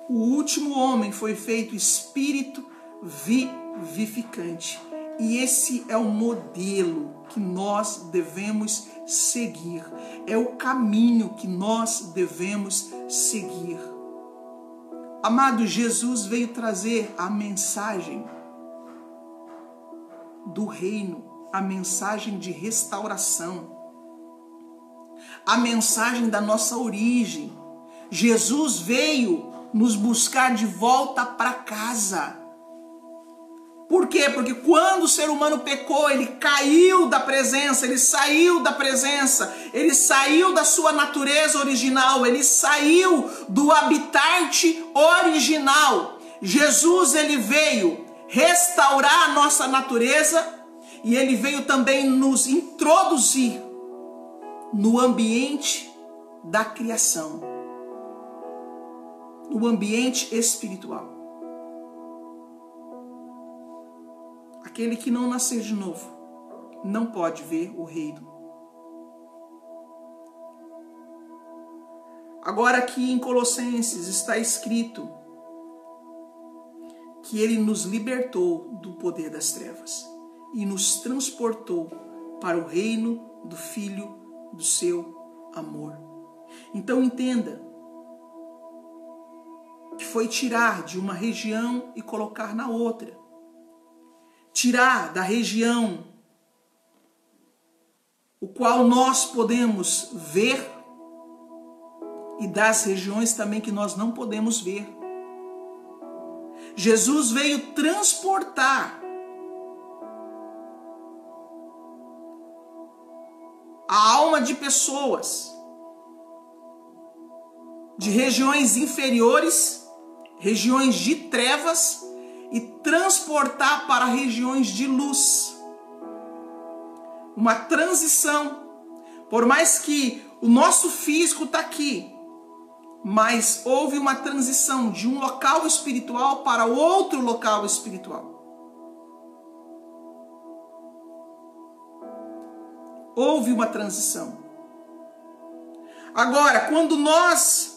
[SPEAKER 1] O último homem foi feito espírito vivificante. E esse é o modelo que nós devemos seguir. É o caminho que nós devemos seguir. Amado, Jesus veio trazer a mensagem do reino, a mensagem de restauração, a mensagem da nossa origem. Jesus veio nos buscar de volta para casa. Por quê? Porque quando o ser humano pecou, ele caiu da presença, ele saiu da presença, ele saiu da sua natureza original, ele saiu do habitat original. Jesus, ele veio restaurar a nossa natureza e ele veio também nos introduzir no ambiente da criação, no ambiente espiritual. Aquele que não nascer de novo não pode ver o reino. Agora aqui em Colossenses está escrito que ele nos libertou do poder das trevas e nos transportou para o reino do Filho do seu amor. Então entenda que foi tirar de uma região e colocar na outra. Tirar da região o qual nós podemos ver e das regiões também que nós não podemos ver. Jesus veio transportar a alma de pessoas de regiões inferiores, regiões de trevas, e transportar para regiões de luz. Uma transição. Por mais que o nosso físico está aqui, mas houve uma transição de um local espiritual para outro local espiritual. Houve uma transição. Agora, quando nós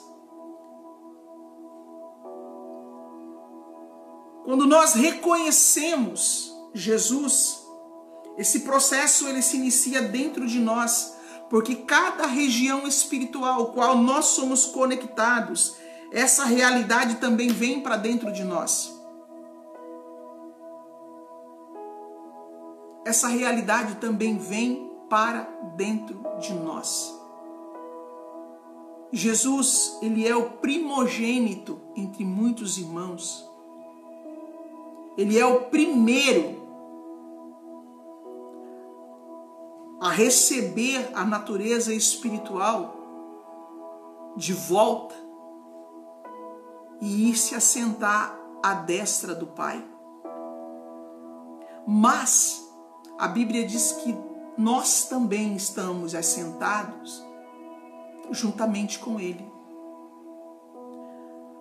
[SPEAKER 1] reconhecemos Jesus, esse processo ele se inicia dentro de nós, porque cada região espiritual qual nós somos conectados, essa realidade também vem para dentro de nós. Essa realidade também vem para dentro de nós. Jesus, ele é o primogênito entre muitos irmãos. Ele é o primeiro a receber a natureza espiritual de volta e ir se assentar à destra do Pai. Mas a Bíblia diz que nós também estamos assentados juntamente com Ele.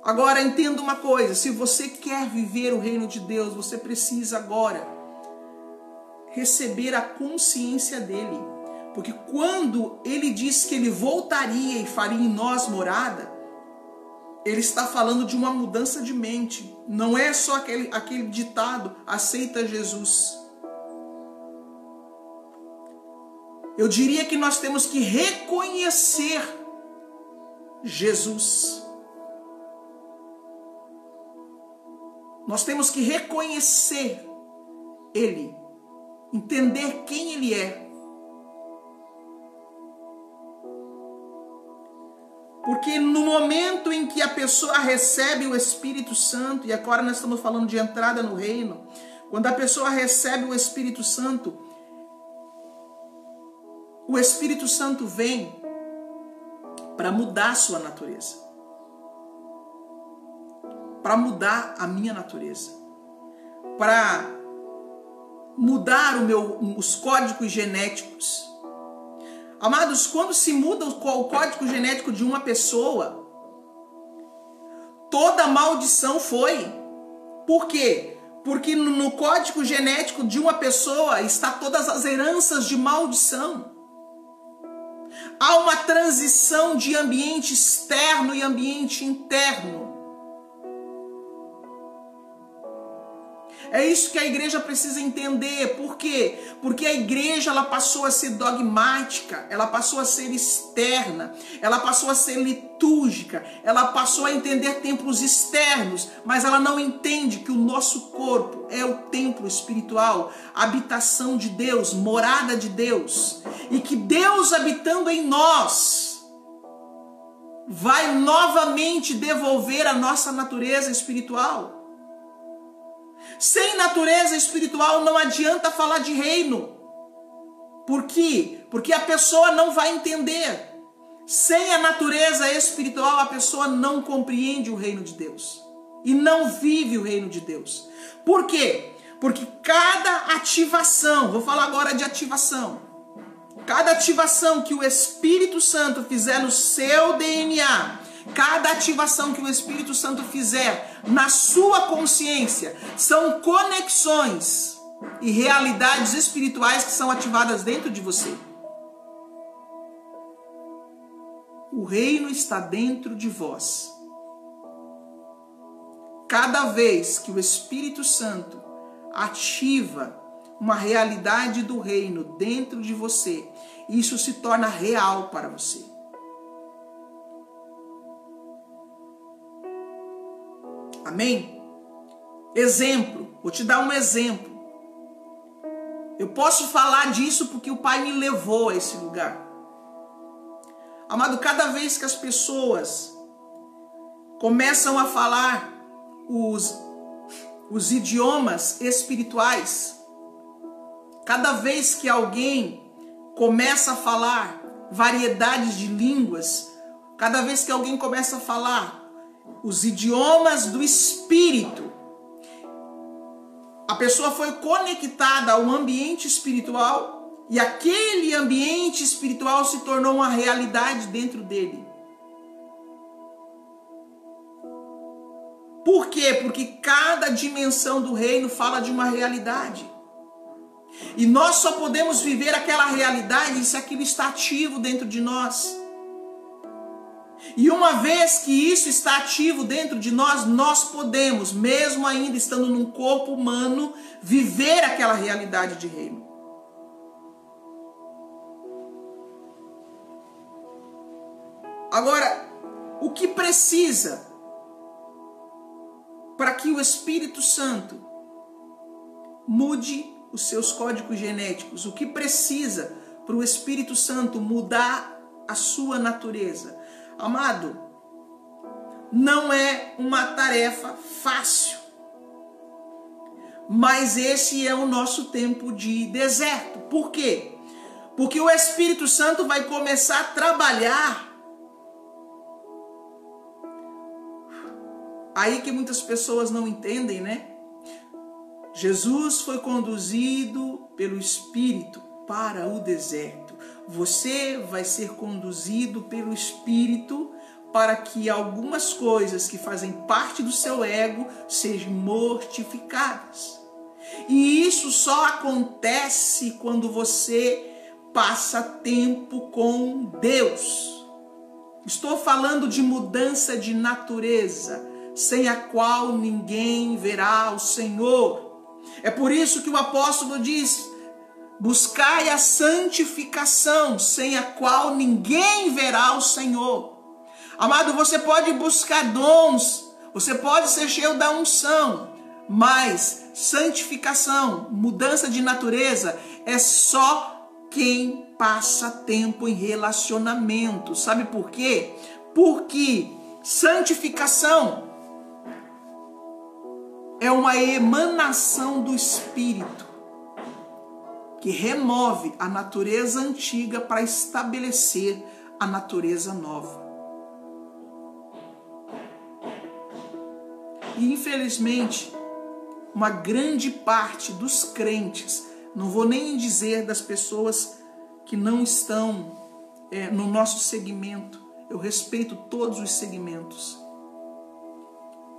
[SPEAKER 1] Agora entenda uma coisa, se você quer viver o reino de Deus, você precisa agora receber a consciência dele. Porque quando ele diz que ele voltaria e faria em nós morada, ele está falando de uma mudança de mente. Não é só aquele ditado, aceita Jesus. Eu diria que nós temos que reconhecer Jesus. Nós temos que reconhecer Ele, entender quem Ele é. Porque no momento em que a pessoa recebe o Espírito Santo, e agora nós estamos falando de entrada no reino, quando a pessoa recebe o Espírito Santo vem para mudar a sua natureza, para mudar a minha natureza, para mudar os códigos genéticos. Amados, quando se muda o código genético de uma pessoa, toda maldição foi. Por quê? Porque no código genético de uma pessoa está todas as heranças de maldição. Há uma transição de ambiente externo e ambiente interno. É isso que a igreja precisa entender. Por quê? Porque a igreja ela passou a ser dogmática, ela passou a ser externa, ela passou a ser litúrgica, ela passou a entender templos externos, mas ela não entende que o nosso corpo é o templo espiritual, habitação de Deus, morada de Deus, e que Deus habitando em nós vai novamente devolver a nossa natureza espiritual. Sem natureza espiritual não adianta falar de reino. Por quê? Porque a pessoa não vai entender. Sem a natureza espiritual, a pessoa não compreende o reino de Deus. E não vive o reino de Deus. Por quê? Porque cada ativação, vou falar agora de ativação. Cada ativação que o Espírito Santo fizer no seu DNA, cada ativação que o Espírito Santo fizer na sua consciência, são conexões e realidades espirituais que são ativadas dentro de você. O reino está dentro de vós. Cada vez que o Espírito Santo ativa uma realidade do reino dentro de você, isso se torna real para você. Amém? Exemplo, vou te dar um exemplo. Eu posso falar disso porque o Pai me levou a esse lugar. Amado, cada vez que as pessoas começam a falar os idiomas espirituais, cada vez que alguém começa a falar variedades de línguas, cada vez que alguém começa a falar os idiomas do Espírito, a pessoa foi conectada ao ambiente espiritual e aquele ambiente espiritual se tornou uma realidade dentro dele. Por quê? Porque cada dimensão do reino fala de uma realidade. E nós só podemos viver aquela realidade se aquilo está ativo dentro de nós. E uma vez que isso está ativo dentro de nós, nós podemos, mesmo ainda estando num corpo humano, viver aquela realidade de reino. Agora, o que precisa para que o Espírito Santo mude os seus códigos genéticos? O que precisa para o Espírito Santo mudar a sua natureza? Amado, não é uma tarefa fácil, mas esse é o nosso tempo de deserto. Por quê? Porque o Espírito Santo vai começar a trabalhar aí que muitas pessoas não entendem, né? Jesus foi conduzido pelo Espírito para o deserto. Você vai ser conduzido pelo Espírito para que algumas coisas que fazem parte do seu ego sejam mortificadas. E isso só acontece quando você passa tempo com Deus. Estou falando de mudança de natureza, sem a qual ninguém verá o Senhor. É por isso que o apóstolo diz: buscai a santificação, sem a qual ninguém verá o Senhor. Amado, você pode buscar dons, você pode ser cheio da unção, mas santificação, mudança de natureza, é só quem passa tempo em relacionamento. Sabe por quê? Porque santificação é uma emanação do Espírito que remove a natureza antiga para estabelecer a natureza nova. E infelizmente, uma grande parte dos crentes, não vou nem dizer das pessoas que não estão no nosso segmento, eu respeito todos os segmentos.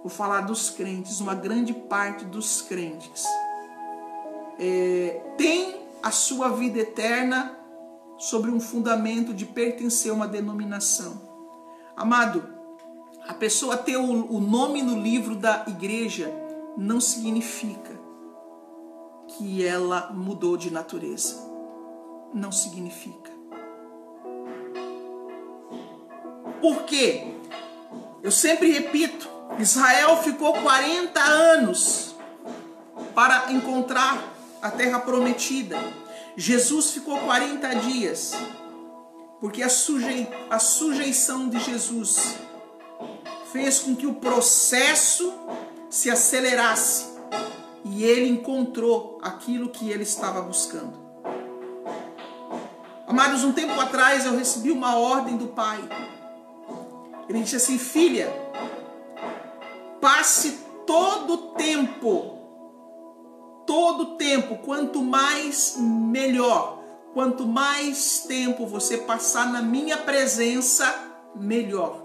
[SPEAKER 1] Vou falar dos crentes, uma grande parte dos crentes tem a sua vida eterna sobre um fundamento de pertencer a uma denominação. Amado, a pessoa ter o nome no livro da igreja não significa que ela mudou de natureza. Não significa. Por quê? Eu sempre repito, Israel ficou 40 anos para encontrar a terra prometida. Jesus ficou 40 dias, porque a sujeição de Jesus fez com que o processo se acelerasse e ele encontrou aquilo que ele estava buscando. Amados, um tempo atrás eu recebi uma ordem do Pai. Ele disse assim: filha, passe todo o tempo, quanto mais melhor. Quanto mais tempo você passar na minha presença, melhor.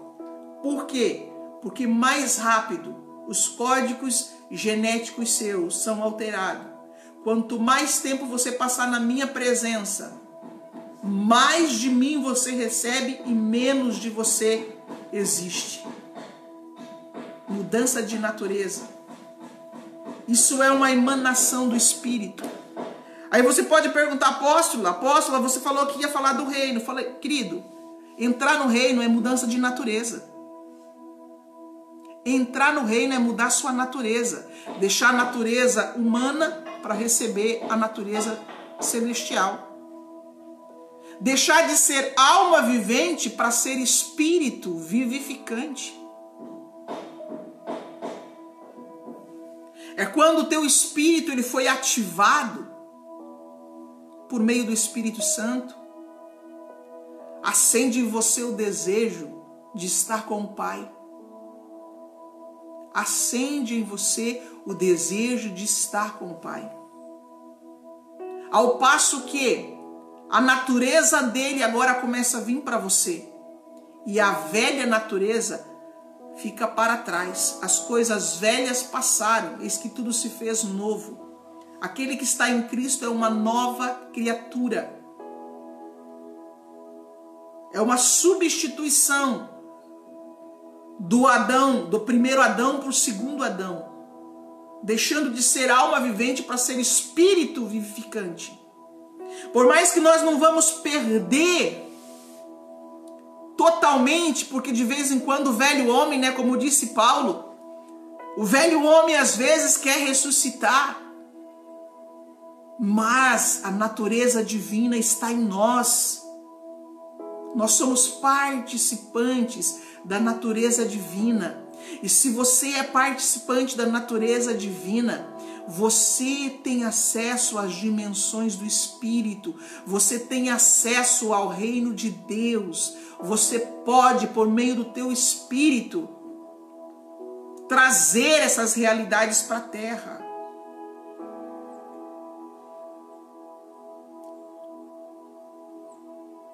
[SPEAKER 1] Por quê? Porque mais rápido os códigos genéticos seus são alterados. Quanto mais tempo você passar na minha presença, mais de mim você recebe e menos de você existe. Mudança de natureza. Isso é uma emanação do Espírito. Aí você pode perguntar: apóstola, você falou que ia falar do reino. Eu falei: querido, entrar no reino é mudança de natureza. Entrar no reino é mudar sua natureza. Deixar a natureza humana para receber a natureza celestial. Deixar de ser alma vivente para ser espírito vivificante. É quando o teu espírito ele foi ativado por meio do Espírito Santo. Acende em você o desejo de estar com o Pai. Acende em você o desejo de estar com o Pai. Ao passo que a natureza dele agora começa a vir para você. E a velha natureza fica para trás. As coisas velhas passaram, eis que tudo se fez novo. Aquele que está em Cristo é uma nova criatura. É uma substituição do primeiro Adão para o segundo Adão. Deixando de ser alma vivente para ser espírito vivificante. Por mais que nós não vamos perder totalmente, porque de vez em quando o velho homem, né, como disse Paulo, o velho homem às vezes quer ressuscitar, mas a natureza divina está em nós. Nós somos participantes da natureza divina. E se você é participante da natureza divina, você tem acesso às dimensões do Espírito. Você tem acesso ao reino de Deus. Você pode, por meio do teu Espírito, trazer essas realidades para a terra.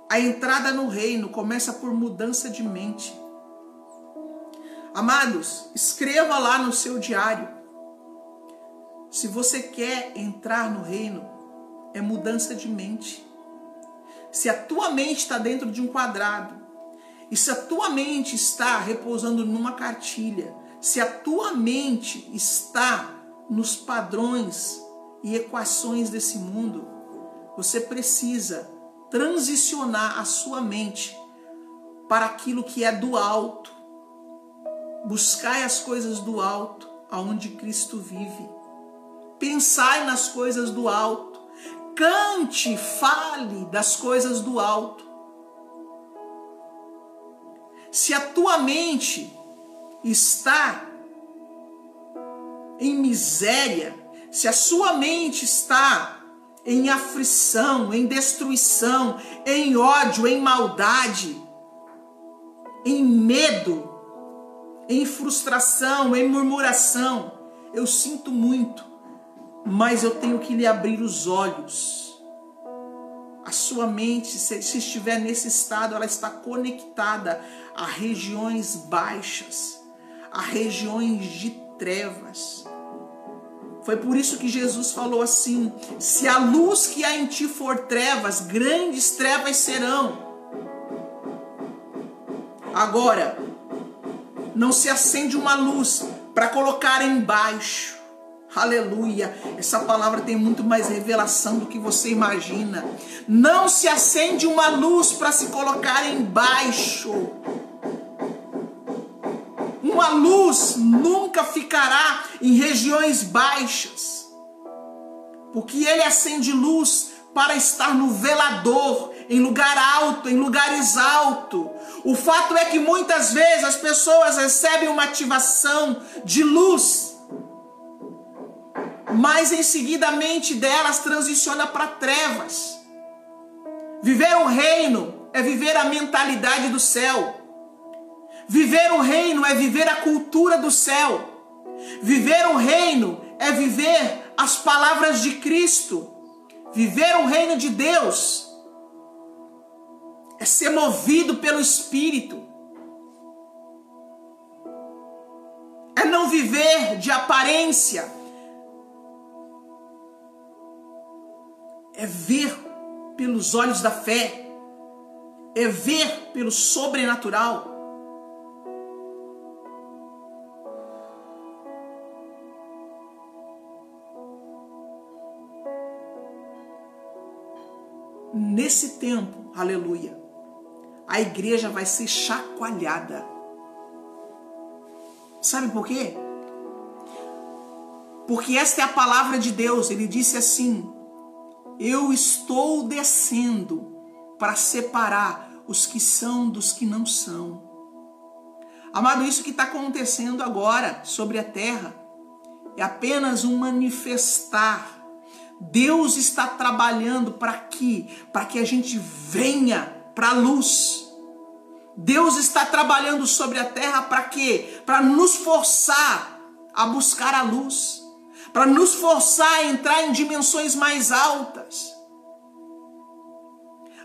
[SPEAKER 1] A entrada no reino começa por mudança de mente. Amados, escreva lá no seu diário. Se você quer entrar no reino, é mudança de mente. Se a tua mente está dentro de um quadrado, e se a tua mente está repousando numa cartilha, se a tua mente está nos padrões e equações desse mundo, você precisa transicionar a sua mente para aquilo que é do alto. Buscai as coisas do alto, aonde Cristo vive. Pensai nas coisas do alto. Cante, fale das coisas do alto. Se a tua mente está em miséria, se a sua mente está em aflição, em destruição, em ódio, em maldade, em medo, em frustração, em murmuração, eu sinto muito, mas eu tenho que lhe abrir os olhos. A sua mente, se estiver nesse estado, ela está conectada a regiões baixas, a regiões de trevas. Foi por isso que Jesus falou assim: se a luz que há em ti for trevas, grandes trevas serão. Agora, não se acende uma luz para colocar embaixo. Aleluia. Essa palavra tem muito mais revelação do que você imagina. Não se acende uma luz para se colocar embaixo. Uma luz nunca ficará em regiões baixas, porque ele acende luz para estar no velador, em lugar alto, em lugares altos. O fato é que muitas vezes as pessoas recebem uma ativação de luz, mas em seguida a mente delas transiciona para trevas. Viver o reino é viver a mentalidade do céu. Viver o reino é viver a cultura do céu. Viver o reino é viver as palavras de Cristo. Viver o reino de Deus é ser movido pelo Espírito. É não viver de aparência. É ver pelos olhos da fé. É ver pelo sobrenatural. Nesse tempo, aleluia, a igreja vai ser chacoalhada. Sabe por quê? Porque esta é a palavra de Deus. Ele disse assim: eu estou descendo para separar os que são dos que não são. Amado, isso que está acontecendo agora sobre a terra é apenas um manifestar. Deus está trabalhando para que a gente venha para a luz. Deus está trabalhando sobre a terra para quê? Para nos forçar a buscar a luz. Para nos forçar a entrar em dimensões mais altas.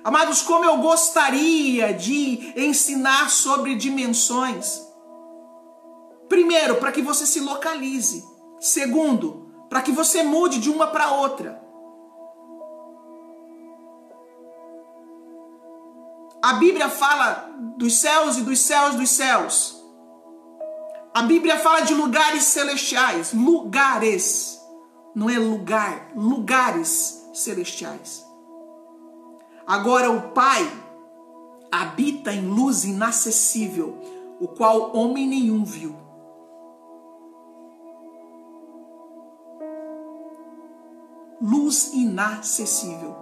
[SPEAKER 1] Amados, como eu gostaria de ensinar sobre dimensões. Primeiro, para que você se localize. Segundo, para que você mude de uma para outra. A Bíblia fala dos céus e dos céus dos céus. A Bíblia fala de lugares celestiais. Lugares. Não é lugar. Lugares celestiais. Agora o Pai habita em luz inacessível, o qual homem nenhum viu. Luz inacessível.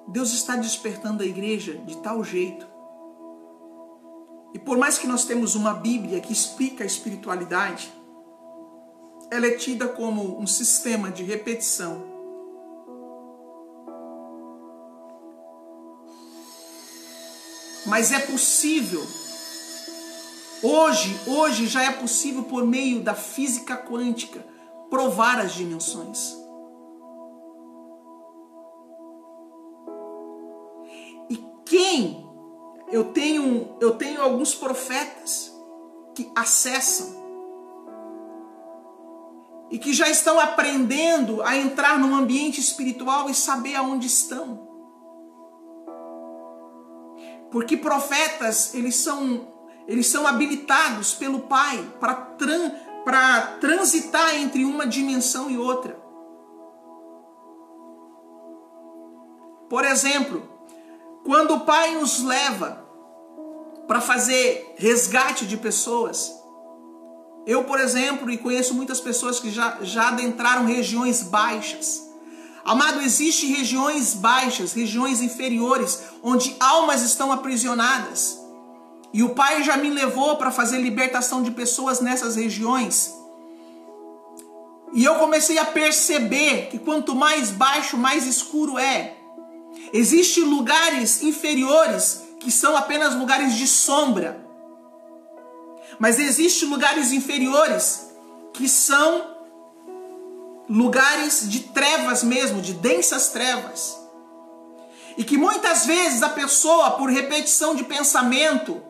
[SPEAKER 1] Deus está despertando a igreja de tal jeito. E por mais que nós temos uma Bíblia que explica a espiritualidade, ela é tida como um sistema de repetição. Mas é possível. Hoje já é possível, por meio da física quântica, provar as dimensões. E eu tenho alguns profetas que acessam e que já estão aprendendo a entrar num ambiente espiritual e saber aonde estão. Porque profetas, eles são habilitados pelo Pai para transitar entre uma dimensão e outra. Por exemplo, quando o Pai nos leva para fazer resgate de pessoas, eu, por exemplo, e conheço muitas pessoas que já adentraram regiões baixas. Amado, existem regiões baixas, regiões inferiores, onde almas estão aprisionadas. E o Pai já me levou para fazer libertação de pessoas nessas regiões. E eu comecei a perceber que quanto mais baixo, mais escuro é. Existem lugares inferiores que são apenas lugares de sombra. Mas existem lugares inferiores que são lugares de trevas mesmo, de densas trevas. E que muitas vezes a pessoa, por repetição de pensamento,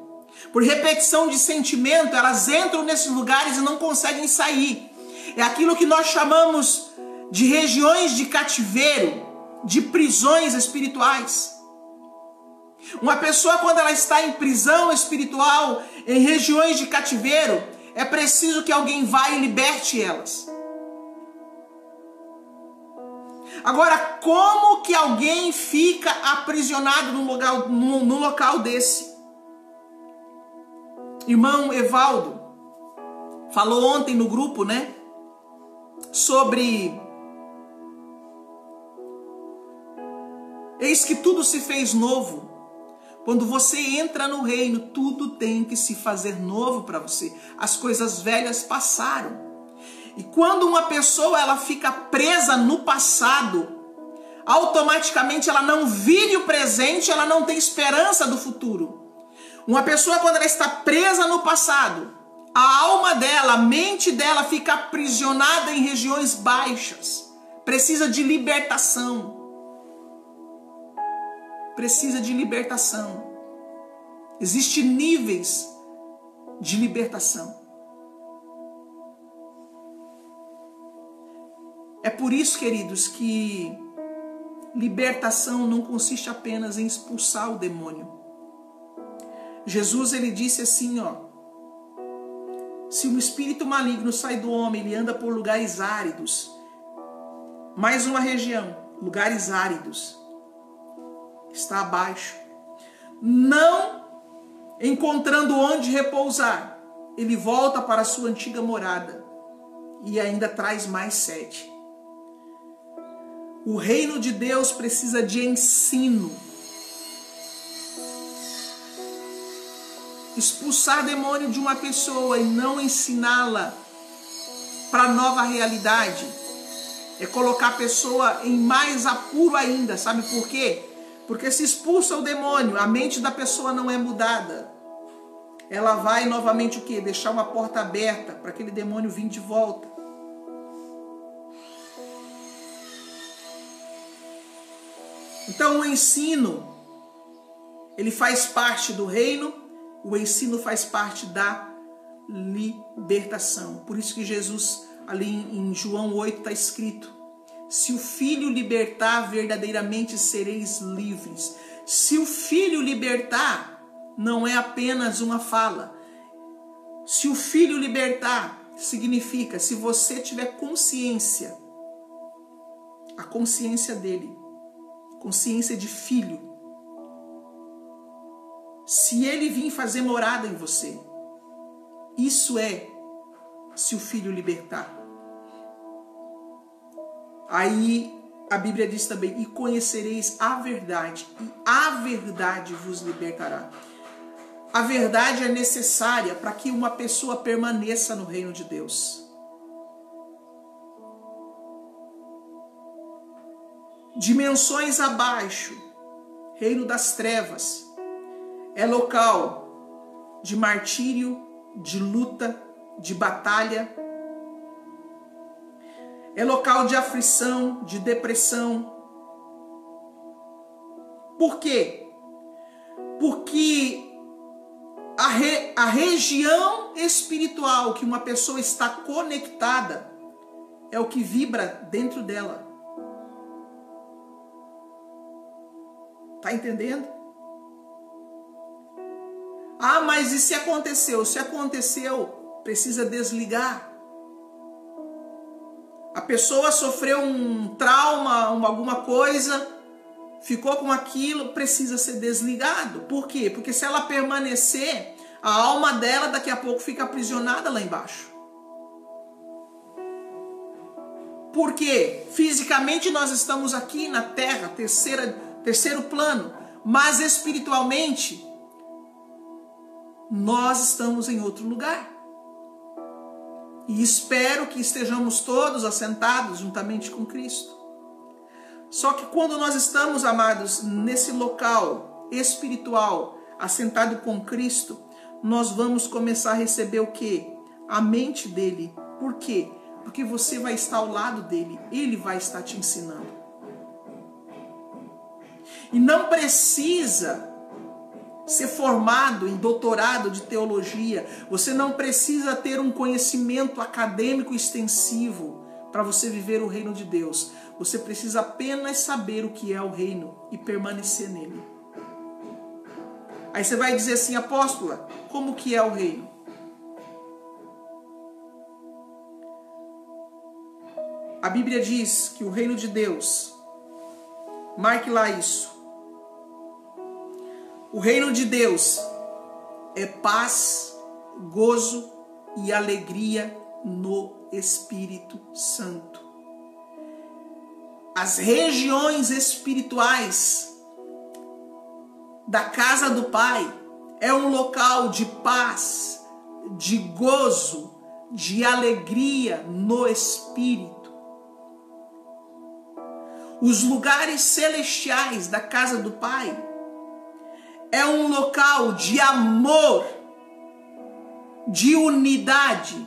[SPEAKER 1] por repetição de sentimento, elas entram nesses lugares e não conseguem sair. É aquilo que nós chamamos de regiões de cativeiro, de prisões espirituais. Uma pessoa, quando ela está em prisão espiritual, em regiões de cativeiro, é preciso que alguém vá e liberte elas. Agora, como que alguém fica aprisionado num local desse? Irmão Evaldo falou ontem no grupo, né? Sobre eis que tudo se fez novo. Quando você entra no reino, tudo tem que se fazer novo para você. As coisas velhas passaram. E quando uma pessoa ela fica presa no passado, automaticamente ela não vive o presente, ela não tem esperança do futuro. Uma pessoa, quando ela está presa no passado, a alma dela, a mente dela fica aprisionada em regiões baixas. Precisa de libertação. Precisa de libertação. Existem níveis de libertação. É por isso, queridos, que libertação não consiste apenas em expulsar o demônio. Jesus, ele disse assim, se um espírito maligno sai do homem, ele anda por lugares áridos. Mais uma região, lugares áridos. Está abaixo. Não encontrando onde repousar, ele volta para a sua antiga morada e ainda traz mais sede. O reino de Deus precisa de ensino. Expulsar demônio de uma pessoa e não ensiná-la para a nova realidade é colocar a pessoa em mais apuro ainda. Sabe por quê? Porque se expulsa o demônio, a mente da pessoa não é mudada. Ela vai novamente o quê? Deixar uma porta aberta para aquele demônio vir de volta. Então o ensino, ele faz parte do reino, o ensino faz parte da libertação. Por isso que Jesus, ali em João 8, está escrito: se o Filho libertar, verdadeiramente sereis livres. Se o Filho libertar, não é apenas uma fala. Se o Filho libertar, significa, se você tiver consciência, a consciência dele, consciência de filho, se ele vir fazer morada em você, isso é se o Filho libertar. Aí a Bíblia diz também: e conhecereis a verdade, e a verdade vos libertará. A verdade é necessária para que uma pessoa permaneça no reino de Deus. Dimensões abaixo, reino das trevas, é local de martírio, de luta, de batalha. É local de aflição, de depressão. Por quê? Porque a região espiritual que uma pessoa está conectada é o que vibra dentro dela. Tá entendendo? Ah, mas e se aconteceu? Se aconteceu, precisa desligar. A pessoa sofreu um trauma, alguma coisa, ficou com aquilo, precisa ser desligado. Por quê? Porque se ela permanecer, a alma dela daqui a pouco fica aprisionada lá embaixo. Porque fisicamente nós estamos aqui na Terra, terceiro plano, mas espiritualmente nós estamos em outro lugar. E espero que estejamos todos assentados juntamente com Cristo. Só que quando nós estamos, amados, nesse local espiritual, assentado com Cristo, nós vamos começar a receber o quê? A mente dele. Por quê? Porque você vai estar ao lado dele, ele vai estar te ensinando. E não precisa ser formado em doutorado de teologia, você não precisa ter um conhecimento acadêmico extensivo para você viver o reino de Deus. Você precisa apenas saber o que é o reino e permanecer nele. Aí você vai dizer assim, apóstola, como que é o reino? A Bíblia diz que o reino de Deus, marque lá isso, o reino de Deus é paz, gozo e alegria no Espírito Santo. As regiões espirituais da casa do Pai é um local de paz, de gozo, de alegria no Espírito. Os lugares celestiais da casa do Pai é um local de amor, de unidade.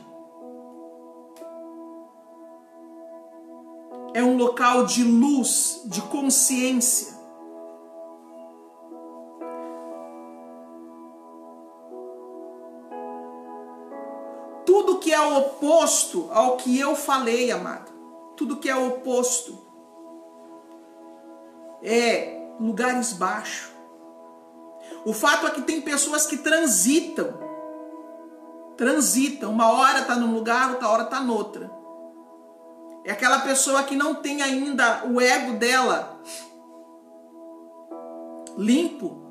[SPEAKER 1] É um local de luz, de consciência. Tudo que é oposto ao que eu falei, amado, tudo que é oposto é lugares baixos. O fato é que tem pessoas que transitam. Uma hora está num lugar, outra hora está noutra. É aquela pessoa que não tem ainda o ego dela limpo.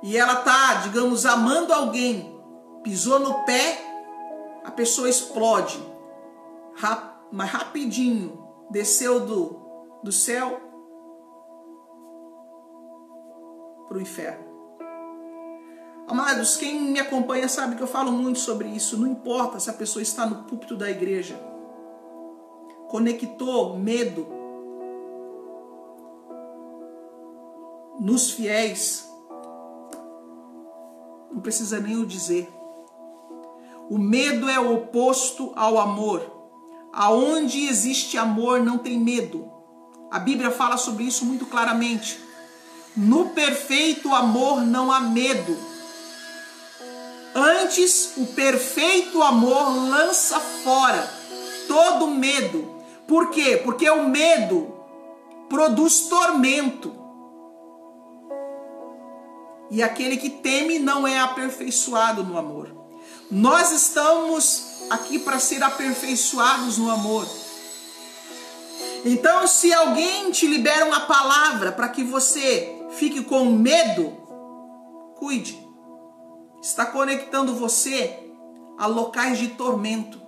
[SPEAKER 1] E ela está, digamos, amando alguém. Pisou no pé, a pessoa explode. Mas rapidinho, desceu do céu para o inferno. Amados, quem me acompanha sabe que eu falo muito sobre isso. Não importa se a pessoa está no púlpito da igreja. Conectou medo nos fiéis. Não precisa nem o dizer. O medo é o oposto ao amor. Aonde existe amor não tem medo. A Bíblia fala sobre isso muito claramente. No perfeito amor não há medo. Antes, o perfeito amor lança fora todo medo. Por quê? Porque o medo produz tormento. E aquele que teme não é aperfeiçoado no amor. Nós estamos aqui para ser aperfeiçoados no amor. Então, se alguém te libera uma palavra para que você fique com medo, cuide. Está conectando você a locais de tormento.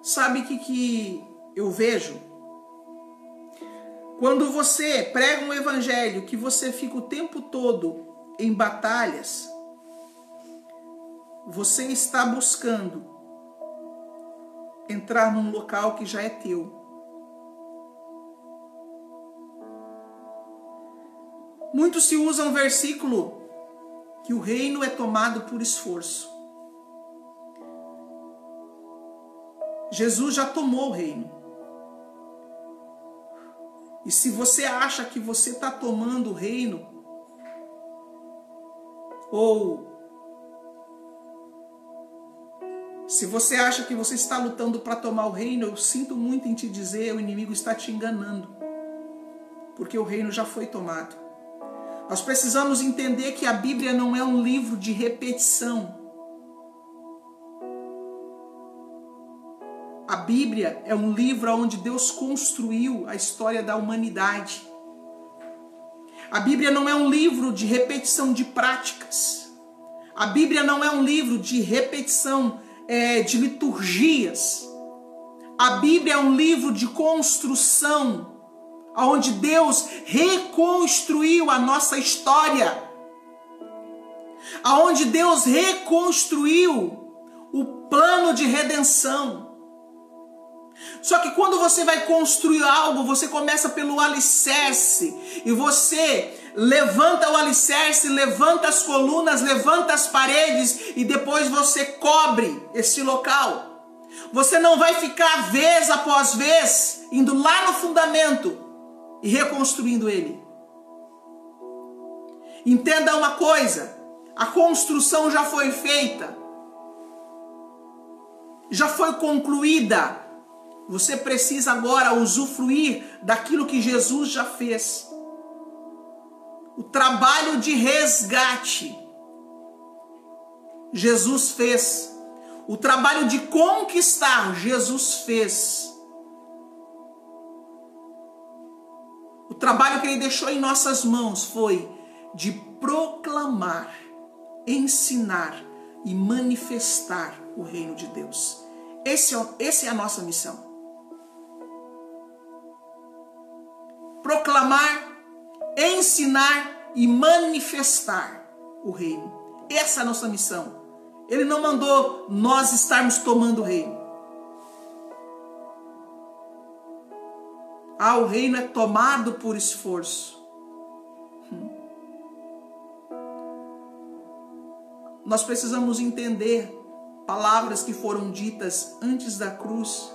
[SPEAKER 1] Sabe o que eu vejo? Quando você prega um evangelho que você fica o tempo todo em batalhas, você está buscando entrar num local que já é teu. Muito se usa um versículo que o reino é tomado por esforço. Jesus já tomou o reino. E se você acha que você está tomando o reino, ou se você acha que você está lutando para tomar o reino, eu sinto muito em te dizer, o inimigo está te enganando. Porque o reino já foi tomado. Nós precisamos entender que a Bíblia não é um livro de repetição. A Bíblia é um livro onde Deus construiu a história da humanidade. A Bíblia não é um livro de repetição de práticas. A Bíblia não é um livro de repetição de liturgias. A Bíblia é um livro de construção, onde Deus reconstruiu a nossa história. Onde Deus reconstruiu o plano de redenção. Só que quando você vai construir algo, você começa pelo alicerce. E você levanta o alicerce, levanta as colunas, levanta as paredes e depois você cobre esse local. Você não vai ficar vez após vez indo lá no fundamento e reconstruindo ele. Entenda uma coisa, a construção já foi feita. Já foi concluída. Você precisa agora usufruir daquilo que Jesus já fez. O trabalho de resgate Jesus fez. O trabalho de conquistar Jesus fez. O trabalho que Ele deixou em nossas mãos foi de proclamar, ensinar e manifestar o reino de Deus. Essa é a nossa missão. Proclamar, ensinar e manifestar o reino. Essa é a nossa missão. Ele não mandou nós estarmos tomando o reino. O reino é tomado por esforço. Nós precisamos entender palavras que foram ditas antes da cruz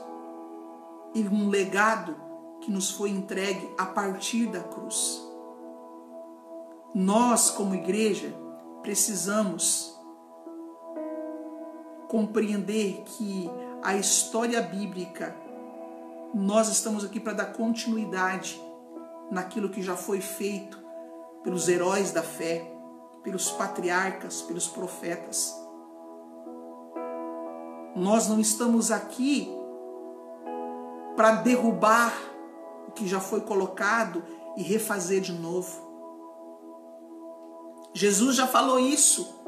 [SPEAKER 1] e um legado que nos foi entregue a partir da cruz. Nós, como igreja, precisamos compreender que a história bíblica, nós estamos aqui para dar continuidade naquilo que já foi feito pelos heróis da fé, pelos patriarcas, pelos profetas. Nós não estamos aqui para derrubar o que já foi colocado e refazer de novo. Jesus já falou isso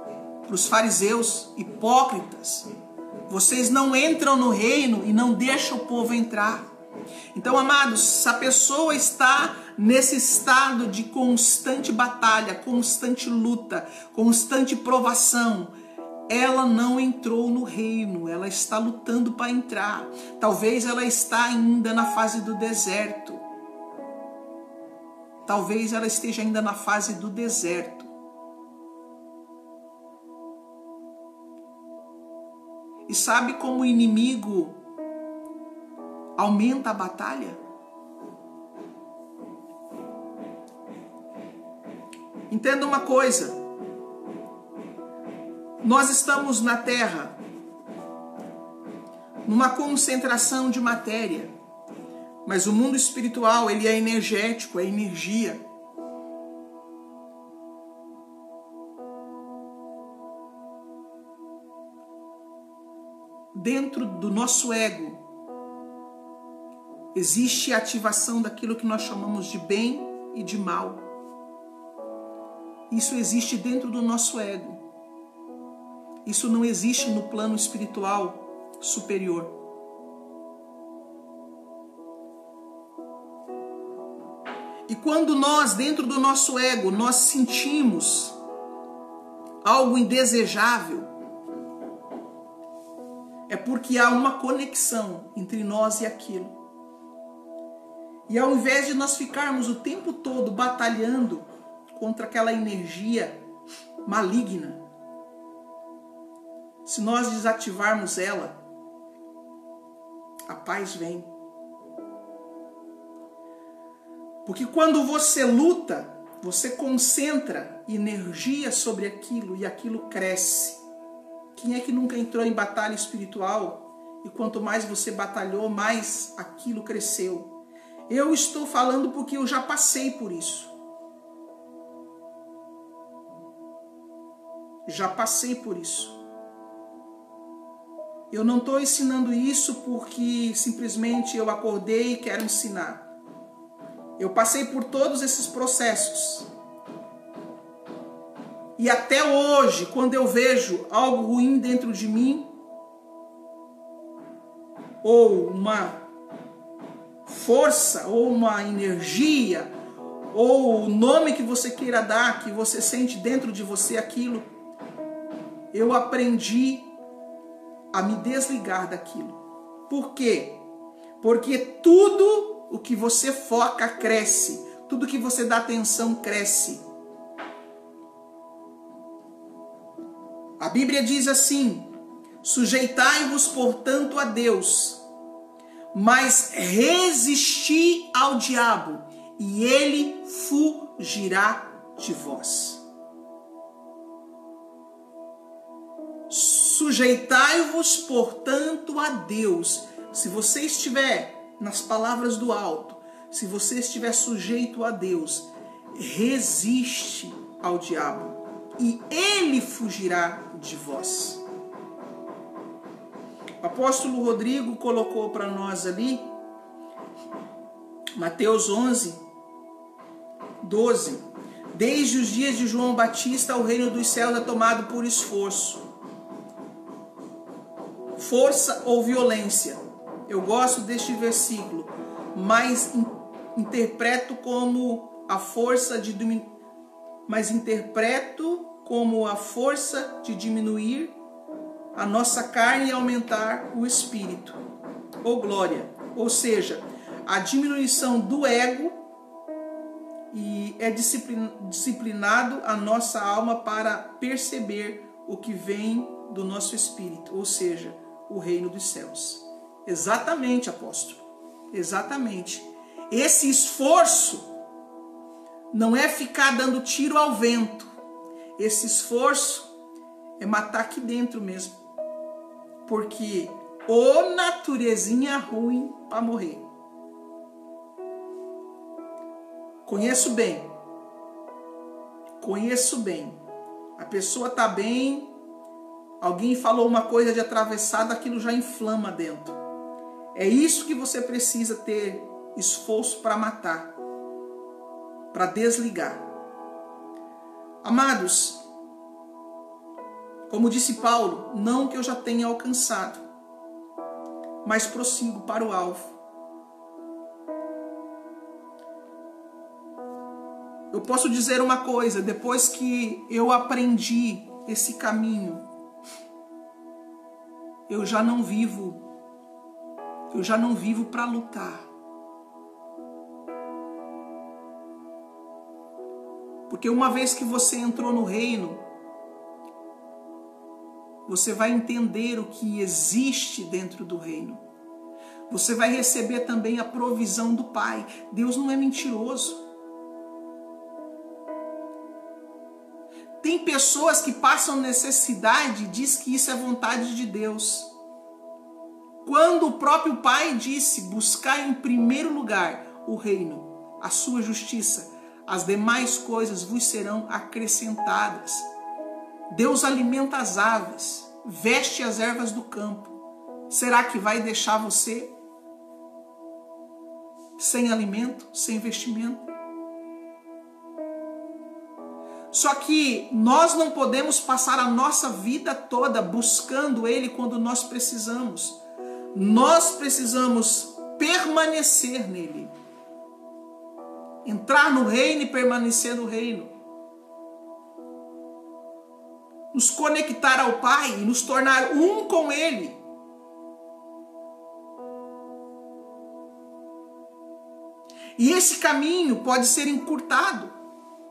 [SPEAKER 1] para os fariseus hipócritas. Vocês não entram no reino e não deixam o povo entrar. Então, amados, se a pessoa está nesse estado de constante batalha, constante luta, constante provação, ela não entrou no reino, ela está lutando para entrar. Talvez ela está ainda na fase do deserto. Talvez ela esteja ainda na fase do deserto. E sabe como o inimigo aumenta a batalha? Entenda uma coisa. Nós estamos na Terra numa concentração de matéria, mas o mundo espiritual, ele é energético, é energia. Dentro do nosso ego existe a ativação daquilo que nós chamamos de bem e de mal. Isso existe dentro do nosso ego. Isso não existe no plano espiritual superior. quando nós, dentro do nosso ego, nós sentimos algo indesejável, é porque há uma conexão entre nós e aquilo. E ao invés de nós ficarmos o tempo todo batalhando contra aquela energia maligna, se nós desativarmos ela, a paz vem. Porque quando você luta, você concentra energia sobre aquilo e aquilo cresce. Quem é que nunca entrou em batalha espiritual e quanto mais você batalhou, mais aquilo cresceu? Eu estou falando porque eu já passei por isso. Já passei por isso. Eu não estou ensinando isso porque simplesmente eu acordei e quero ensinar. Eu passei por todos esses processos. E até hoje, quando eu vejo algo ruim dentro de mim, ou uma força, ou uma energia, ou o nome que você queira dar, que você sente dentro de você aquilo, eu aprendi a me desligar daquilo. Por quê? Porque tudo o que você foca cresce, tudo que você dá atenção cresce. A Bíblia diz assim: sujeitai-vos, portanto, a Deus, mas resisti ao diabo, e ele fugirá de vós. Sujeitai-vos, portanto, a Deus. Se você estiver nas palavras do alto, se você estiver sujeito a Deus, resiste ao diabo e ele fugirá de vós. O apóstolo Rodrigo colocou para nós ali, Mateus 11, 12. Desde os dias de João Batista, o reino dos céus é tomado por esforço, força ou violência. Eu gosto deste versículo, mas interpreto como a força de diminuir a nossa carne e aumentar o espírito. Ou glória. Ou seja, a diminuição do ego, e é disciplinado a nossa alma para perceber o que vem do nosso espírito, ou seja, o reino dos céus. Exatamente, apóstolo. Exatamente. Esse esforço não é ficar dando tiro ao vento. Esse esforço é matar aqui dentro mesmo. Porque ô naturezinha ruim para morrer. Conheço bem. Conheço bem. A pessoa está bem, alguém falou uma coisa de atravessada, aquilo já inflama dentro. É isso que você precisa ter esforço para matar, para desligar. Amados, como disse Paulo, não que eu já tenha alcançado, mas prossigo para o alvo. Eu posso dizer uma coisa, depois que eu aprendi esse caminho, eu já não vivo para lutar. Porque uma vez que você entrou no reino, você vai entender o que existe dentro do reino. Você vai receber também a provisão do Pai. Deus não é mentiroso. Tem pessoas que passam necessidade e diz que isso é vontade de Deus. Quando o próprio Pai disse: buscar em primeiro lugar o reino, a sua justiça, as demais coisas vos serão acrescentadas. Deus alimenta as aves, veste as ervas do campo. Será que vai deixar você sem alimento, sem vestimento? Só que nós não podemos passar a nossa vida toda buscando Ele quando nós precisamos. Nós precisamos permanecer nele. entrar no reino e permanecer no reino. Nos conectar ao Pai e nos tornar um com Ele. E esse caminho pode ser encurtado.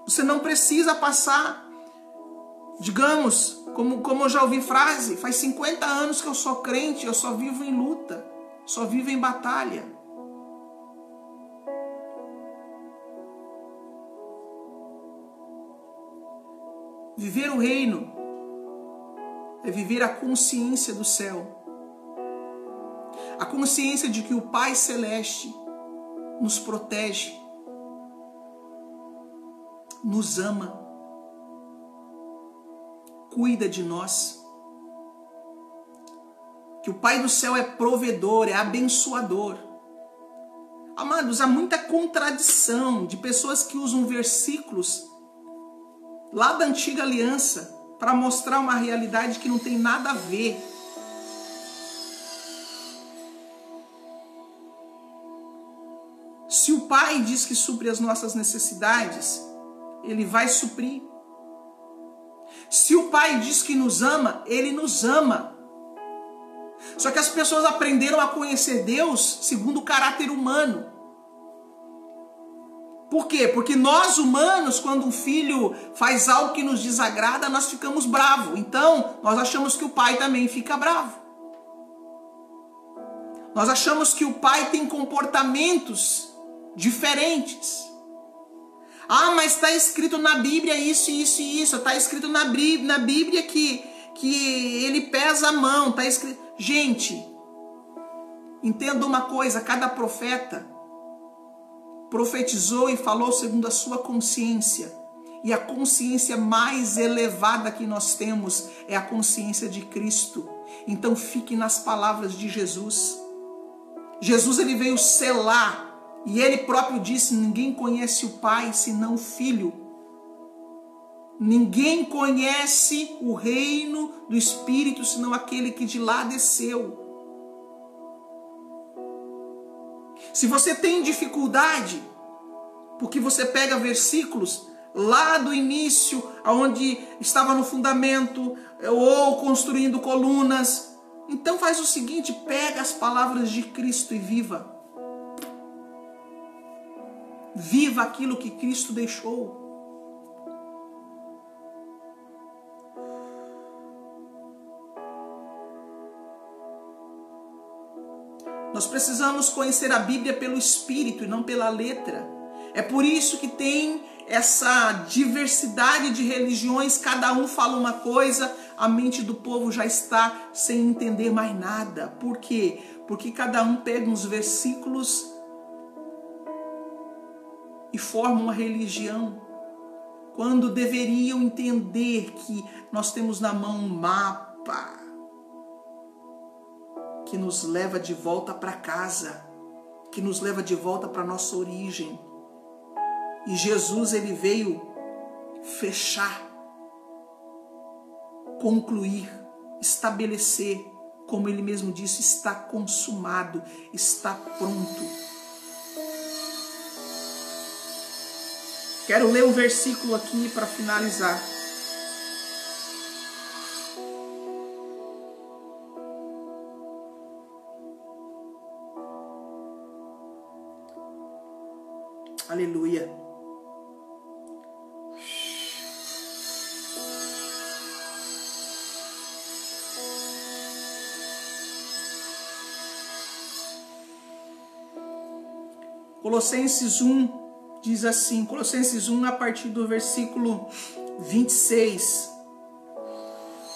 [SPEAKER 1] Você não precisa passar, digamos, como eu já ouvi frase, faz 50 anos que eu sou crente, eu só vivo em luta, só vivo em batalha. Viver o reino é viver a consciência do céu. A consciência de que o Pai Celeste nos protege, nos ama, cuida de nós. Que o Pai do céu é provedor, é abençoador. Amados, há muita contradição de pessoas que usam versículos lá da antiga aliança para mostrar uma realidade que não tem nada a ver. Se o Pai diz que supre as nossas necessidades, Ele vai suprir. Se o Pai diz que nos ama, Ele nos ama. Só que as pessoas aprenderam a conhecer Deus segundo o caráter humano. Por quê? Porque nós humanos, quando um filho faz algo que nos desagrada, nós ficamos bravos. Então, nós achamos que o pai também fica bravo. Nós achamos que o pai tem comportamentos diferentes. Ah, mas está escrito na Bíblia isso, isso e isso. Está escrito na Bíblia que ele pesa a mão. Está escrito... Gente, entenda uma coisa, cada profeta profetizou e falou segundo a sua consciência. E a consciência mais elevada que nós temos é a consciência de Cristo. Então fique nas palavras de Jesus. Jesus, ele veio selar, e ele próprio disse: ninguém conhece o Pai senão o Filho. Ninguém conhece o reino do Espírito senão aquele que de lá desceu. Se você tem dificuldade, porque você pega versículos lá do início, onde estava no fundamento, ou construindo colunas, então faz o seguinte, pega as palavras de Cristo e viva. Viva aquilo que Cristo deixou. Nós precisamos conhecer a Bíblia pelo Espírito e não pela letra. É por isso que tem essa diversidade de religiões, cada um fala uma coisa, a mente do povo já está sem entender mais nada. Por quê? Porque cada um pega uns versículos e forma uma religião, quando deveriam entender que nós temos na mão um mapa que nos leva de volta para casa, que nos leva de volta para nossa origem. E Jesus, ele veio fechar, concluir, estabelecer, como ele mesmo disse, está consumado, está pronto. Quero ler um versículo aqui para finalizar. Aleluia. Colossenses 1 diz assim, Colossenses 1 a partir do versículo 26.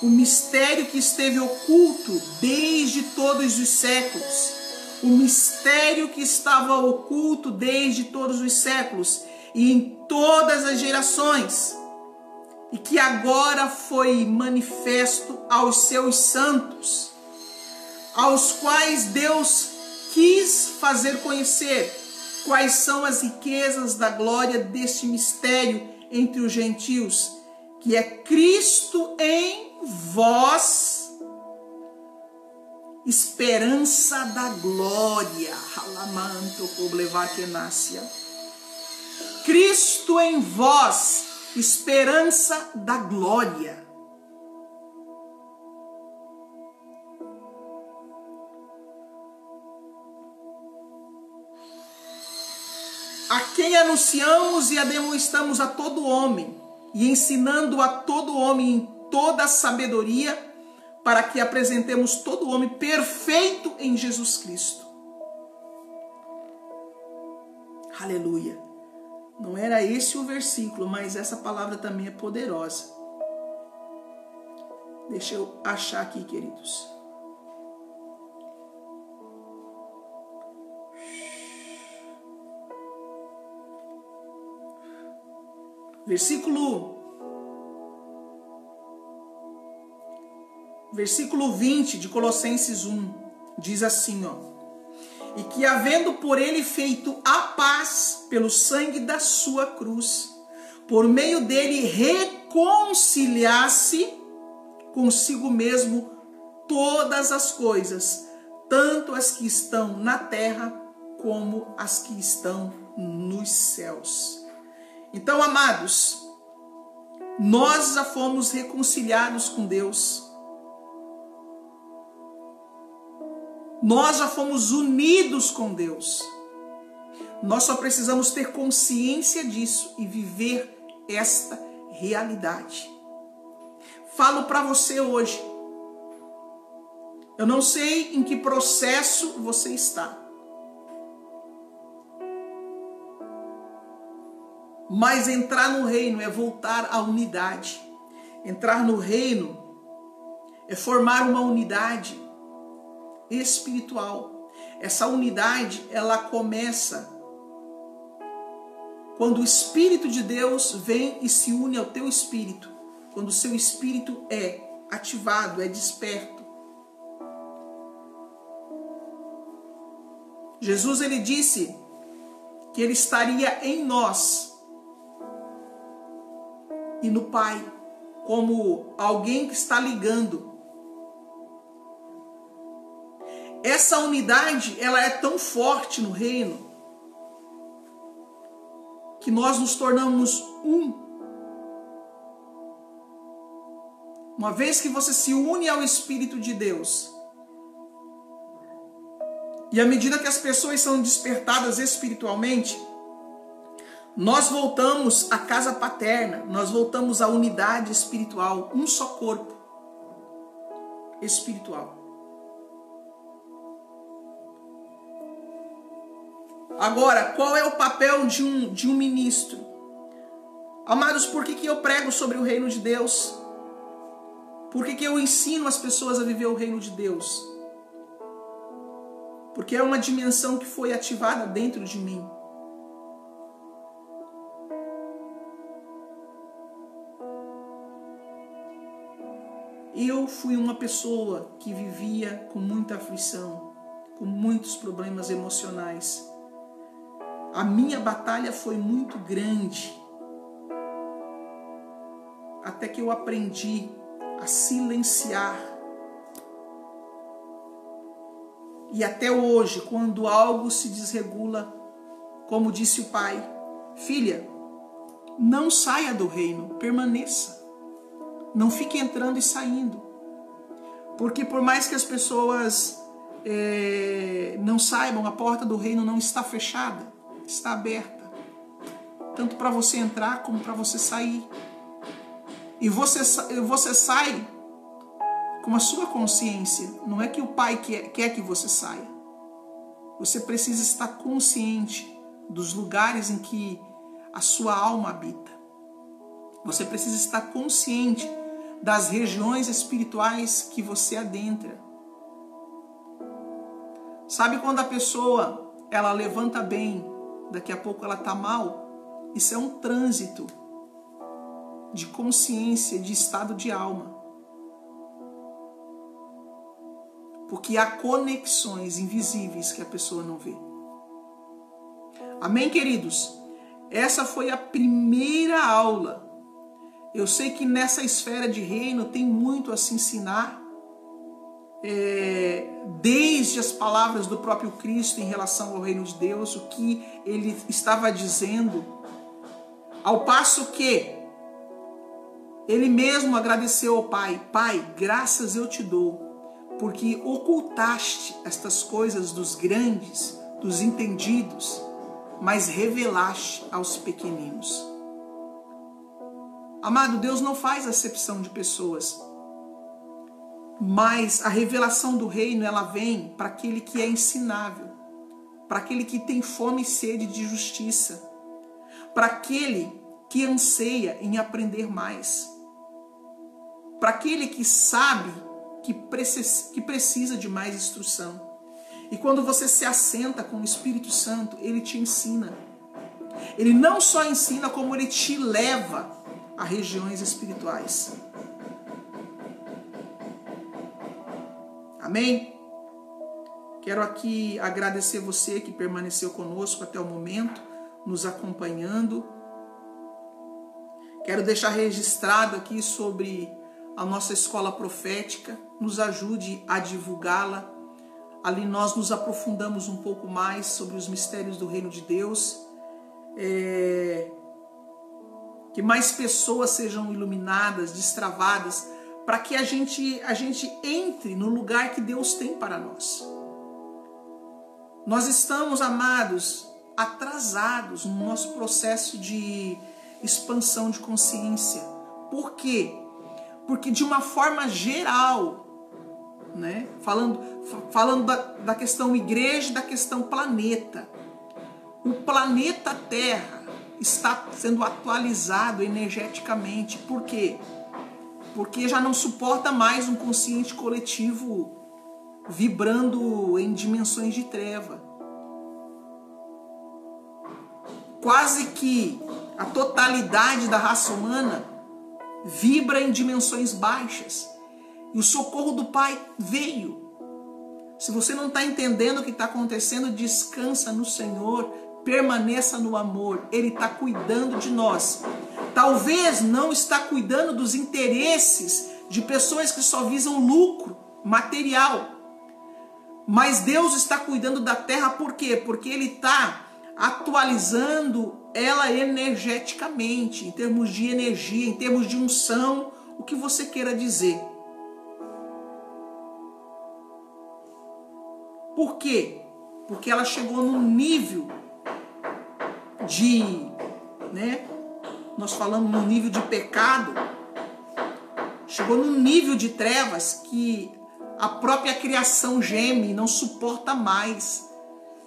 [SPEAKER 1] O mistério que esteve oculto desde todos os séculos. O mistério que estava oculto desde todos os séculos e em todas as gerações, e que agora foi manifesto aos seus santos, aos quais Deus quis fazer conhecer quais são as riquezas da glória deste mistério entre os gentios, que é Cristo em vós, esperança da glória. Cristo em vós, esperança da glória. A quem anunciamos e ademostramos a todo homem, e ensinando a todo homem em toda a sabedoria, para que apresentemos todo homem perfeito em Jesus Cristo. Aleluia. Não era esse o versículo, mas essa palavra também é poderosa. Deixa eu achar aqui, queridos. Versículo 20 de Colossenses 1 diz assim, ó: e que havendo por ele feito a paz pelo sangue da sua cruz, por meio dele reconciliasse consigo mesmo todas as coisas, tanto as que estão na terra como as que estão nos céus. Então, amados, nós já fomos reconciliados com Deus. Nós já fomos unidos com Deus. Nós só precisamos ter consciência disso e viver esta realidade. Falo para você hoje. Eu não sei em que processo você está. Mas entrar no reino é voltar à unidade. Entrar no reino é formar uma unidade espiritual. Essa unidade, ela começa quando o Espírito de Deus vem e se une ao teu espírito. Quando o seu espírito é ativado, é desperto. Jesus, ele disse que ele estaria em nós e no Pai, como alguém que está ligando. Essa unidade, ela é tão forte no reino, que nós nos tornamos um. Uma vez que você se une ao Espírito de Deus, e à medida que as pessoas são despertadas espiritualmente, nós voltamos à casa paterna, nós voltamos à unidade espiritual, um só corpo espiritual. Agora, qual é o papel de um ministro? Amados, por que eu prego sobre o reino de Deus? Por que eu ensino as pessoas a viver o reino de Deus? Porque é uma dimensão que foi ativada dentro de mim. Eu fui uma pessoa que vivia com muita aflição, com muitos problemas emocionais. A minha batalha foi muito grande, até que eu aprendi a silenciar. E até hoje, quando algo se desregula, como disse o pai: filha, não saia do reino, permaneça. Não fique entrando e saindo. Porque por mais que as pessoas não saibam, a porta do reino não está fechada, está aberta. Tanto para você entrar como para você sair. E você sai com a sua consciência. Não é que o Pai quer que você saia. Você precisa estar consciente dos lugares em que a sua alma habita. Você precisa estar consciente das regiões espirituais que você adentra. Sabe quando a pessoa, ela levanta bem, daqui a pouco ela está mal? Isso é um trânsito de consciência, de estado de alma. Porque há conexões invisíveis que a pessoa não vê. Amém, queridos? Essa foi a primeira aula. Eu sei que nessa esfera de reino tem muito a se ensinar, desde as palavras do próprio Cristo em relação ao reino de Deus, o que ele estava dizendo Ao passo que ele mesmo agradeceu ao Pai: Pai, graças eu te dou, porque ocultaste estas coisas dos grandes, dos entendidos, mas revelaste aos pequeninos. Amado, Deus não faz acepção de pessoas, mas a revelação do reino, ela vem para aquele que é ensinável, para aquele que tem fome e sede de justiça, para aquele que anseia em aprender mais, para aquele que sabe que precisa de mais instrução. E quando você se assenta com o Espírito Santo, ele te ensina. Ele não só ensina, como ele te leva a regiões espirituais. Amém? Quero aqui agradecer você que permaneceu conosco até o momento, nos acompanhando. Quero deixar registrado aqui sobre a nossa escola profética. Nos ajude a divulgá-la. Ali nós nos aprofundamos um pouco mais sobre os mistérios do reino de Deus. Que mais pessoas sejam iluminadas, destravadas, para que a gente entre no lugar que Deus tem para nós. Nós estamos, amados, atrasados no nosso processo de expansão de consciência. Por quê? Porque de uma forma geral, né? Falando da questão igreja e da questão planeta, o planeta Terra está sendo atualizado energeticamente. Por quê? Porque já não suporta mais um consciente coletivo vibrando em dimensões de treva. Quase que a totalidade da raça humana vibra em dimensões baixas. E o socorro do Pai veio. Se você não está entendendo o que está acontecendo, descansa no Senhor, permaneça no amor. Ele está cuidando de nós. Talvez não está cuidando dos interesses de pessoas que só visam lucro material. Mas Deus está cuidando da terra, por quê? Porque Ele está atualizando ela energeticamente, em termos de energia, em termos de unção, o que você queira dizer. Por quê? Porque ela chegou num nível de, nós falamos num nível de pecado, chegou num nível de trevas que a própria criação geme e não suporta mais.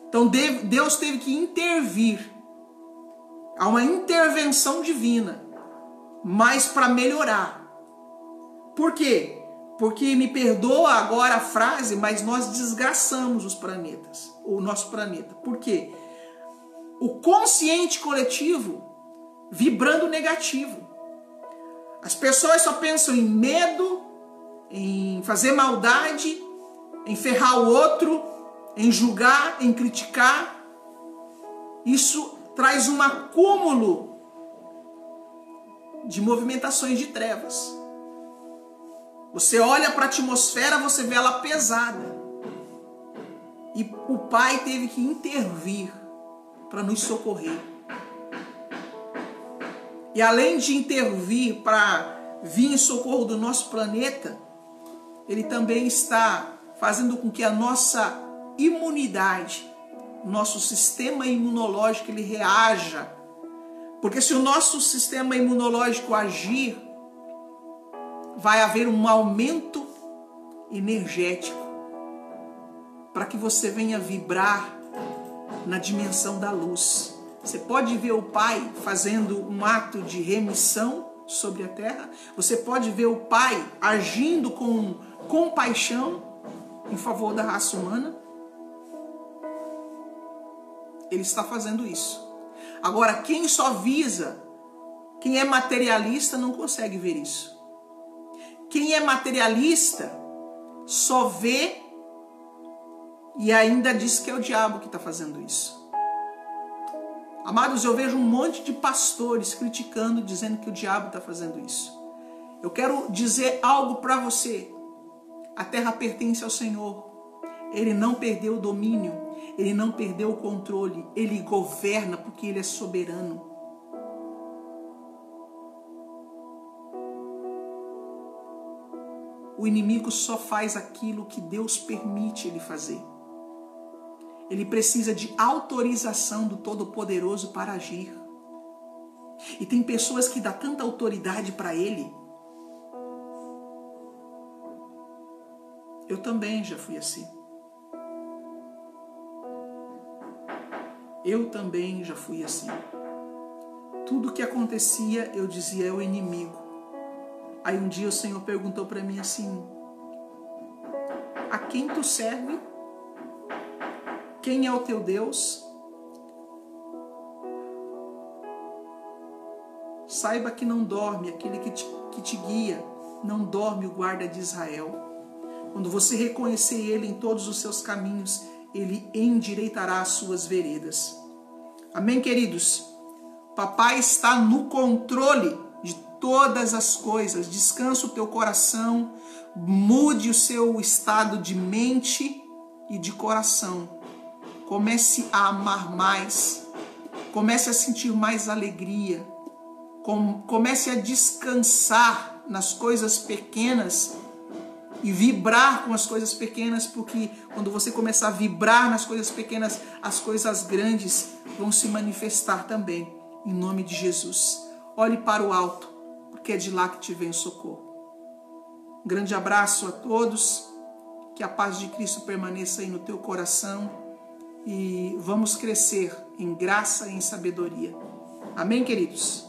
[SPEAKER 1] Então Deus teve que intervir. Há uma intervenção divina, mas para melhorar. Por quê? Porque, me perdoa agora a frase, mas nós desgraçamos os planetas, o nosso planeta. Por quê? O consciente coletivo vibrando negativo. As pessoas só pensam em medo, em fazer maldade, em ferrar o outro, em julgar, em criticar. Isso traz um acúmulo de movimentações de trevas. Você olha para a atmosfera, você vê ela pesada. E o Pai teve que intervir para nos socorrer. E além de intervir para vir em socorro do nosso planeta, Ele também está fazendo com que a nossa imunidade, nosso sistema imunológico, ele reaja. Porque se o nosso sistema imunológico agir, vai haver um aumento energético para que você venha vibrar na dimensão da luz. Você pode ver o Pai fazendo um ato de remissão sobre a terra. Você pode ver o Pai agindo com compaixão em favor da raça humana. Ele está fazendo isso. Agora, quem só visa, quem é materialista, não consegue ver isso. Quem é materialista só vê e ainda diz que é o diabo que está fazendo isso. Amados, eu vejo um monte de pastores criticando, dizendo que o diabo está fazendo isso. Eu quero dizer algo para você. A terra pertence ao Senhor. Ele não perdeu o domínio. Ele não perdeu o controle. Ele governa porque Ele é soberano. O inimigo só faz aquilo que Deus permite ele fazer. Ele precisa de autorização do Todo-Poderoso para agir. E tem pessoas que dão tanta autoridade para ele. Eu também já fui assim. Eu também já fui assim. Tudo que acontecia, eu dizia, é o inimigo. Aí um dia o Senhor perguntou para mim assim: a quem tu serve? Quem é o teu Deus? Saiba que não dorme aquele que te guia, não dorme o guarda de Israel. Quando você reconhecer ele em todos os seus caminhos, ele endireitará as suas veredas. Amém, queridos? Papai está no controle de todas as coisas. Descansa o teu coração, mude o seu estado de mente e de coração. Comece a amar mais, comece a sentir mais alegria, comece a descansar nas coisas pequenas e vibrar com as coisas pequenas, porque quando você começar a vibrar nas coisas pequenas, as coisas grandes vão se manifestar também, em nome de Jesus. Olhe para o alto, porque é de lá que te vem o socorro. Um grande abraço a todos, que a paz de Cristo permaneça aí no teu coração e vamos crescer em graça e em sabedoria. Amém, queridos?